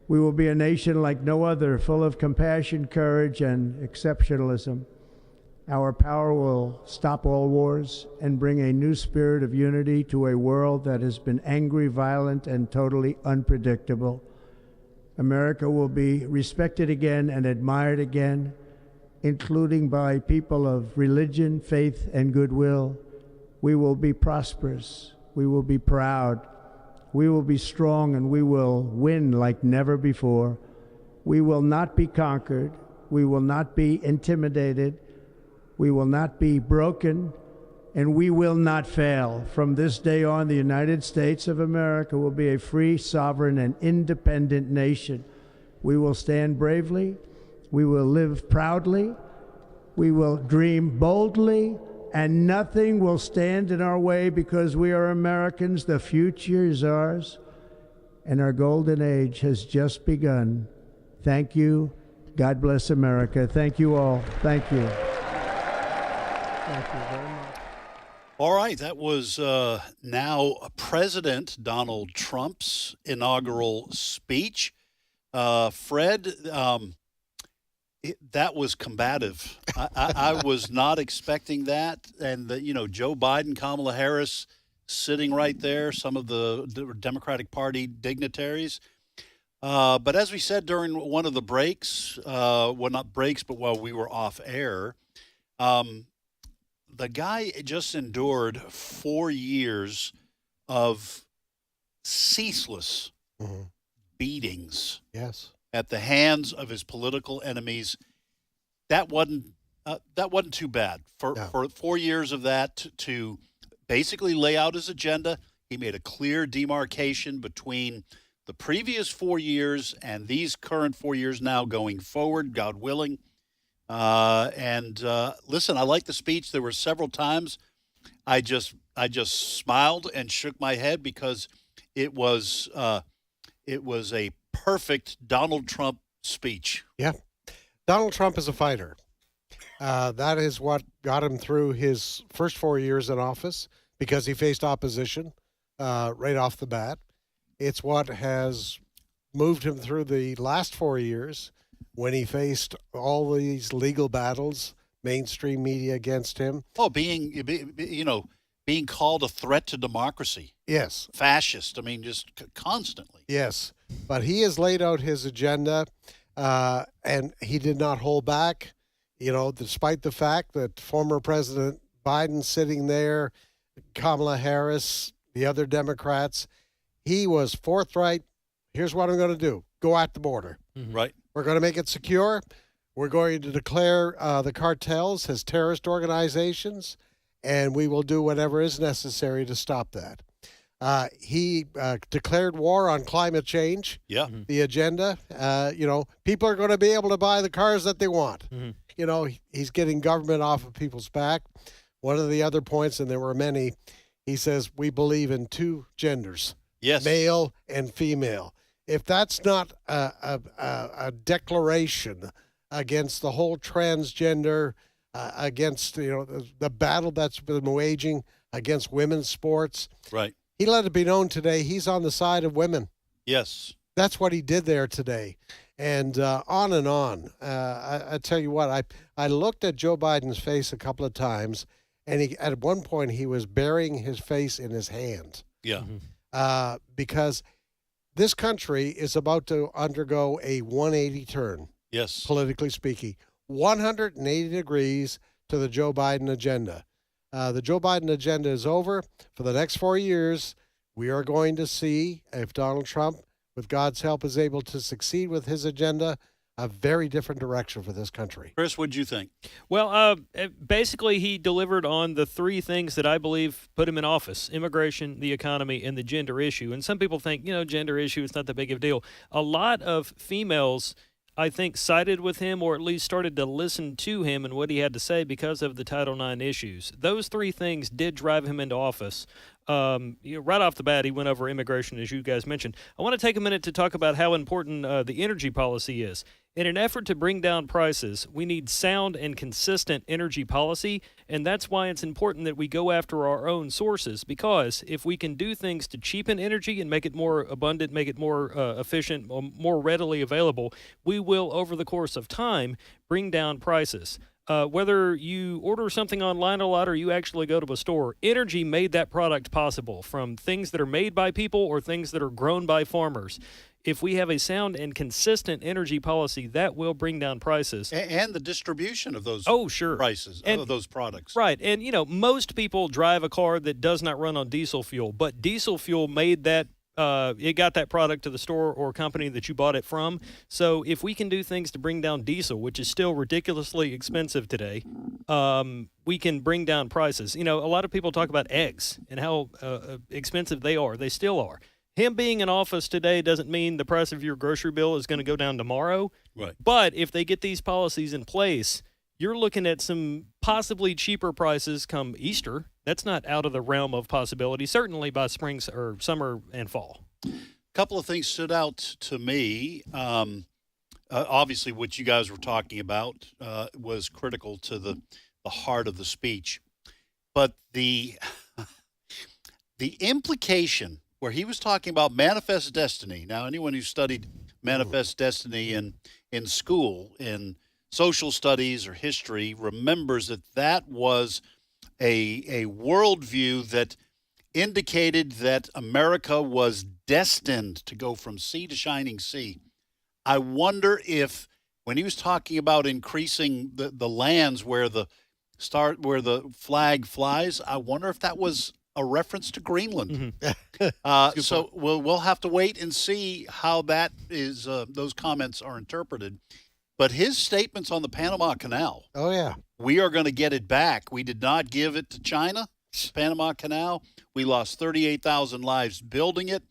We will be a nation like no other, full of compassion, courage, and exceptionalism. Our power will stop all wars and bring a new spirit of unity to a world that has been angry, violent, and totally unpredictable. America will be respected again and admired again, including by people of religion, faith, and goodwill. We will be prosperous. We will be proud. We will be strong, and we will win like never before. We will not be conquered. We will not be intimidated. We will not be broken, and we will not fail. From this day on, the United States of America will be a free, sovereign, and independent nation. We will stand bravely. We will live proudly. We will dream boldly, and nothing will stand in our way because we are Americans. The future is ours, and our golden age has just begun. Thank you. God bless America. Thank you all. Thank you. Thank you very much. All right, that was now President Donald Trump's inaugural speech. Fred, that was combative. I was not expecting that. And, Joe Biden, Kamala Harris sitting right there, some of the Democratic Party dignitaries. But as we said during one of the breaks, well, not breaks, but while we were off air, the guy just endured 4 years of ceaseless beatings. Yes. At the hands of his political enemies. That wasn't too bad for 4 years of that to basically lay out his agenda. He made a clear demarcation between the previous 4 years and these current 4 years now going forward, God willing. Listen, I like the speech. There were several times I just smiled and shook my head because it was a perfect Donald Trump speech. Yeah. Donald Trump is a fighter. That is what got him through his first 4 years in office because he faced opposition right off the bat. It's what has moved him through the last 4 years when he faced all these legal battles, mainstream media against him. Oh, being called a threat to democracy. Yes. Fascist. I mean, just constantly. Yes. But he has laid out his agenda, and he did not hold back, despite the fact that former President Biden sitting there, Kamala Harris, the other Democrats, he was forthright. Here's what I'm going to do. Go at the border. Mm-hmm. Right. We're going to make it secure. We're going to declare the cartels as terrorist organizations, and we will do whatever is necessary to stop that. He declared war on climate change. Yeah. The agenda. People are going to be able to buy the cars that they want. He's getting government off of people's back. One of the other points, and there were many, he says, we believe in two genders. Yes. Male and female. If that's not a declaration against the whole transgender, against the battle that's been waging against women's sports, right? He let it be known today he's on the side of women. Yes, that's what he did there today, and on and on. I tell you what, I looked at Joe Biden's face a couple of times, and at one point he was burying his face in his hand. Yeah, because this country is about to undergo a 180 turn. Yes. Politically speaking, 180 degrees to the Joe Biden agenda. The Joe Biden agenda is over. For the next 4 years, we are going to see, if Donald Trump, with God's help, is able to succeed with his agenda, a very different direction for this country. Chris, what'd you think? Well, basically, he delivered on the three things that I believe put him in office: immigration, the economy, and the gender issue. And some people think, gender issue is not that big of a deal. A lot of females, I think, sided with him, or at least started to listen to him and what he had to say because of the Title IX issues. Those three things did drive him into office. Right off the bat, he went over immigration, as you guys mentioned. I want to take a minute to talk about how important the energy policy is. In an effort to bring down prices, we need sound and consistent energy policy, and that's why it's important that we go after our own sources, because if we can do things to cheapen energy and make it more abundant, make it more efficient, more readily available, we will, over the course of time, bring down prices. Whether you order something online a lot or you actually go to a store, energy made that product possible, from things that are made by people or things that are grown by farmers. If we have a sound and consistent energy policy, that will bring down prices. And the distribution of those prices, of those products. Right. And, most people drive a car that does not run on diesel fuel, but diesel fuel made that it got that product to the store or company that you bought it from. So if we can do things to bring down diesel, which is still ridiculously expensive today, we can bring down prices. A lot of people talk about eggs and how expensive they are. They still are. Him being in office today doesn't mean the price of your grocery bill is going to go down tomorrow. Right. But if they get these policies in place, you're looking at some possibly cheaper prices come Easter. That's not out of the realm of possibility, certainly by spring or summer and fall. A couple of things stood out to me. Obviously, what you guys were talking about was critical to the heart of the speech. but the implication where he was talking about manifest destiny. Now, anyone who studied manifest destiny in school, in social studies or history, remembers that that was a worldview that indicated that America was destined to go from sea to shining sea. I wonder if, when he was talking about increasing the lands where the flag flies, I wonder if that was a reference to Greenland. So we'll have to wait and see how that is. Those comments are interpreted. But his statements on the Panama Canal. Oh yeah, we are going to get it back. We did not give it to China. Panama Canal. We lost 38,000 lives building it,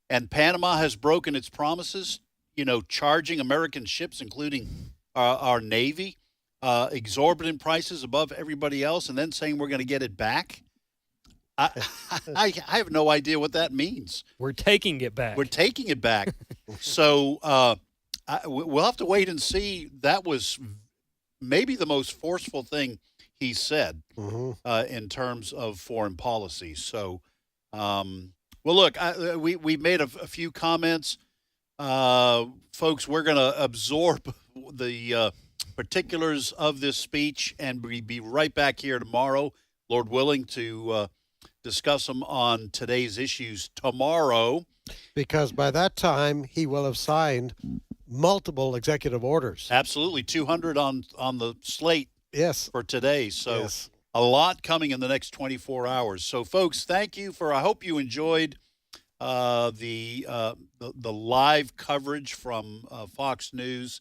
and Panama has broken its promises. Charging American ships, including our Navy, exorbitant prices above everybody else, and then saying we're going to get it back. I have no idea what that means. We're taking it back. We're taking it back. So we'll have to wait and see. That was maybe the most forceful thing he said in terms of foreign policy. So, well, look, we made a few comments. Folks, we're going to absorb the particulars of this speech, and we'll be right back here tomorrow, Lord willing, to discuss them on today's issues tomorrow. Because by that time, he will have signed multiple executive orders. Absolutely. 200 on the slate for today. So a lot coming in the next 24 hours. So, folks, thank you I hope you enjoyed the live coverage from Fox News.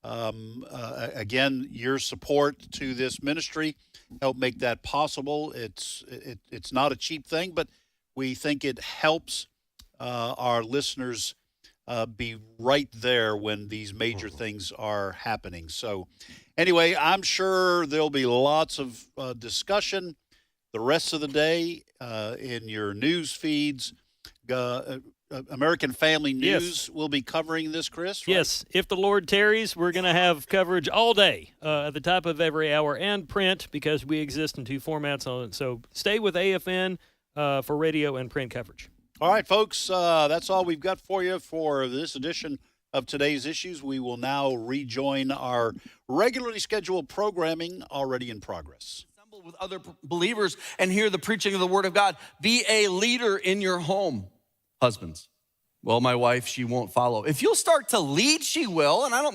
Again, your support to this ministry help make that possible. It's not a cheap thing, but we think it helps our listeners be right there when these major things are happening. So anyway, I'm sure there'll be lots of discussion the rest of the day in your news feeds. American Family News will be covering this, Chris, right? Yes. If the Lord tarries, we're going to have coverage all day at the top of every hour, and print, because we exist in two formats on it. So stay with AFN for radio and print coverage. All right, folks, that's all we've got for you for this edition of Today's Issues. We will now rejoin our regularly scheduled programming already in progress. With other believers and hear the preaching of the Word of God. Be a leader in your home. Husbands, well, my wife, she won't follow. If you'll start to lead, she will, and I don't mean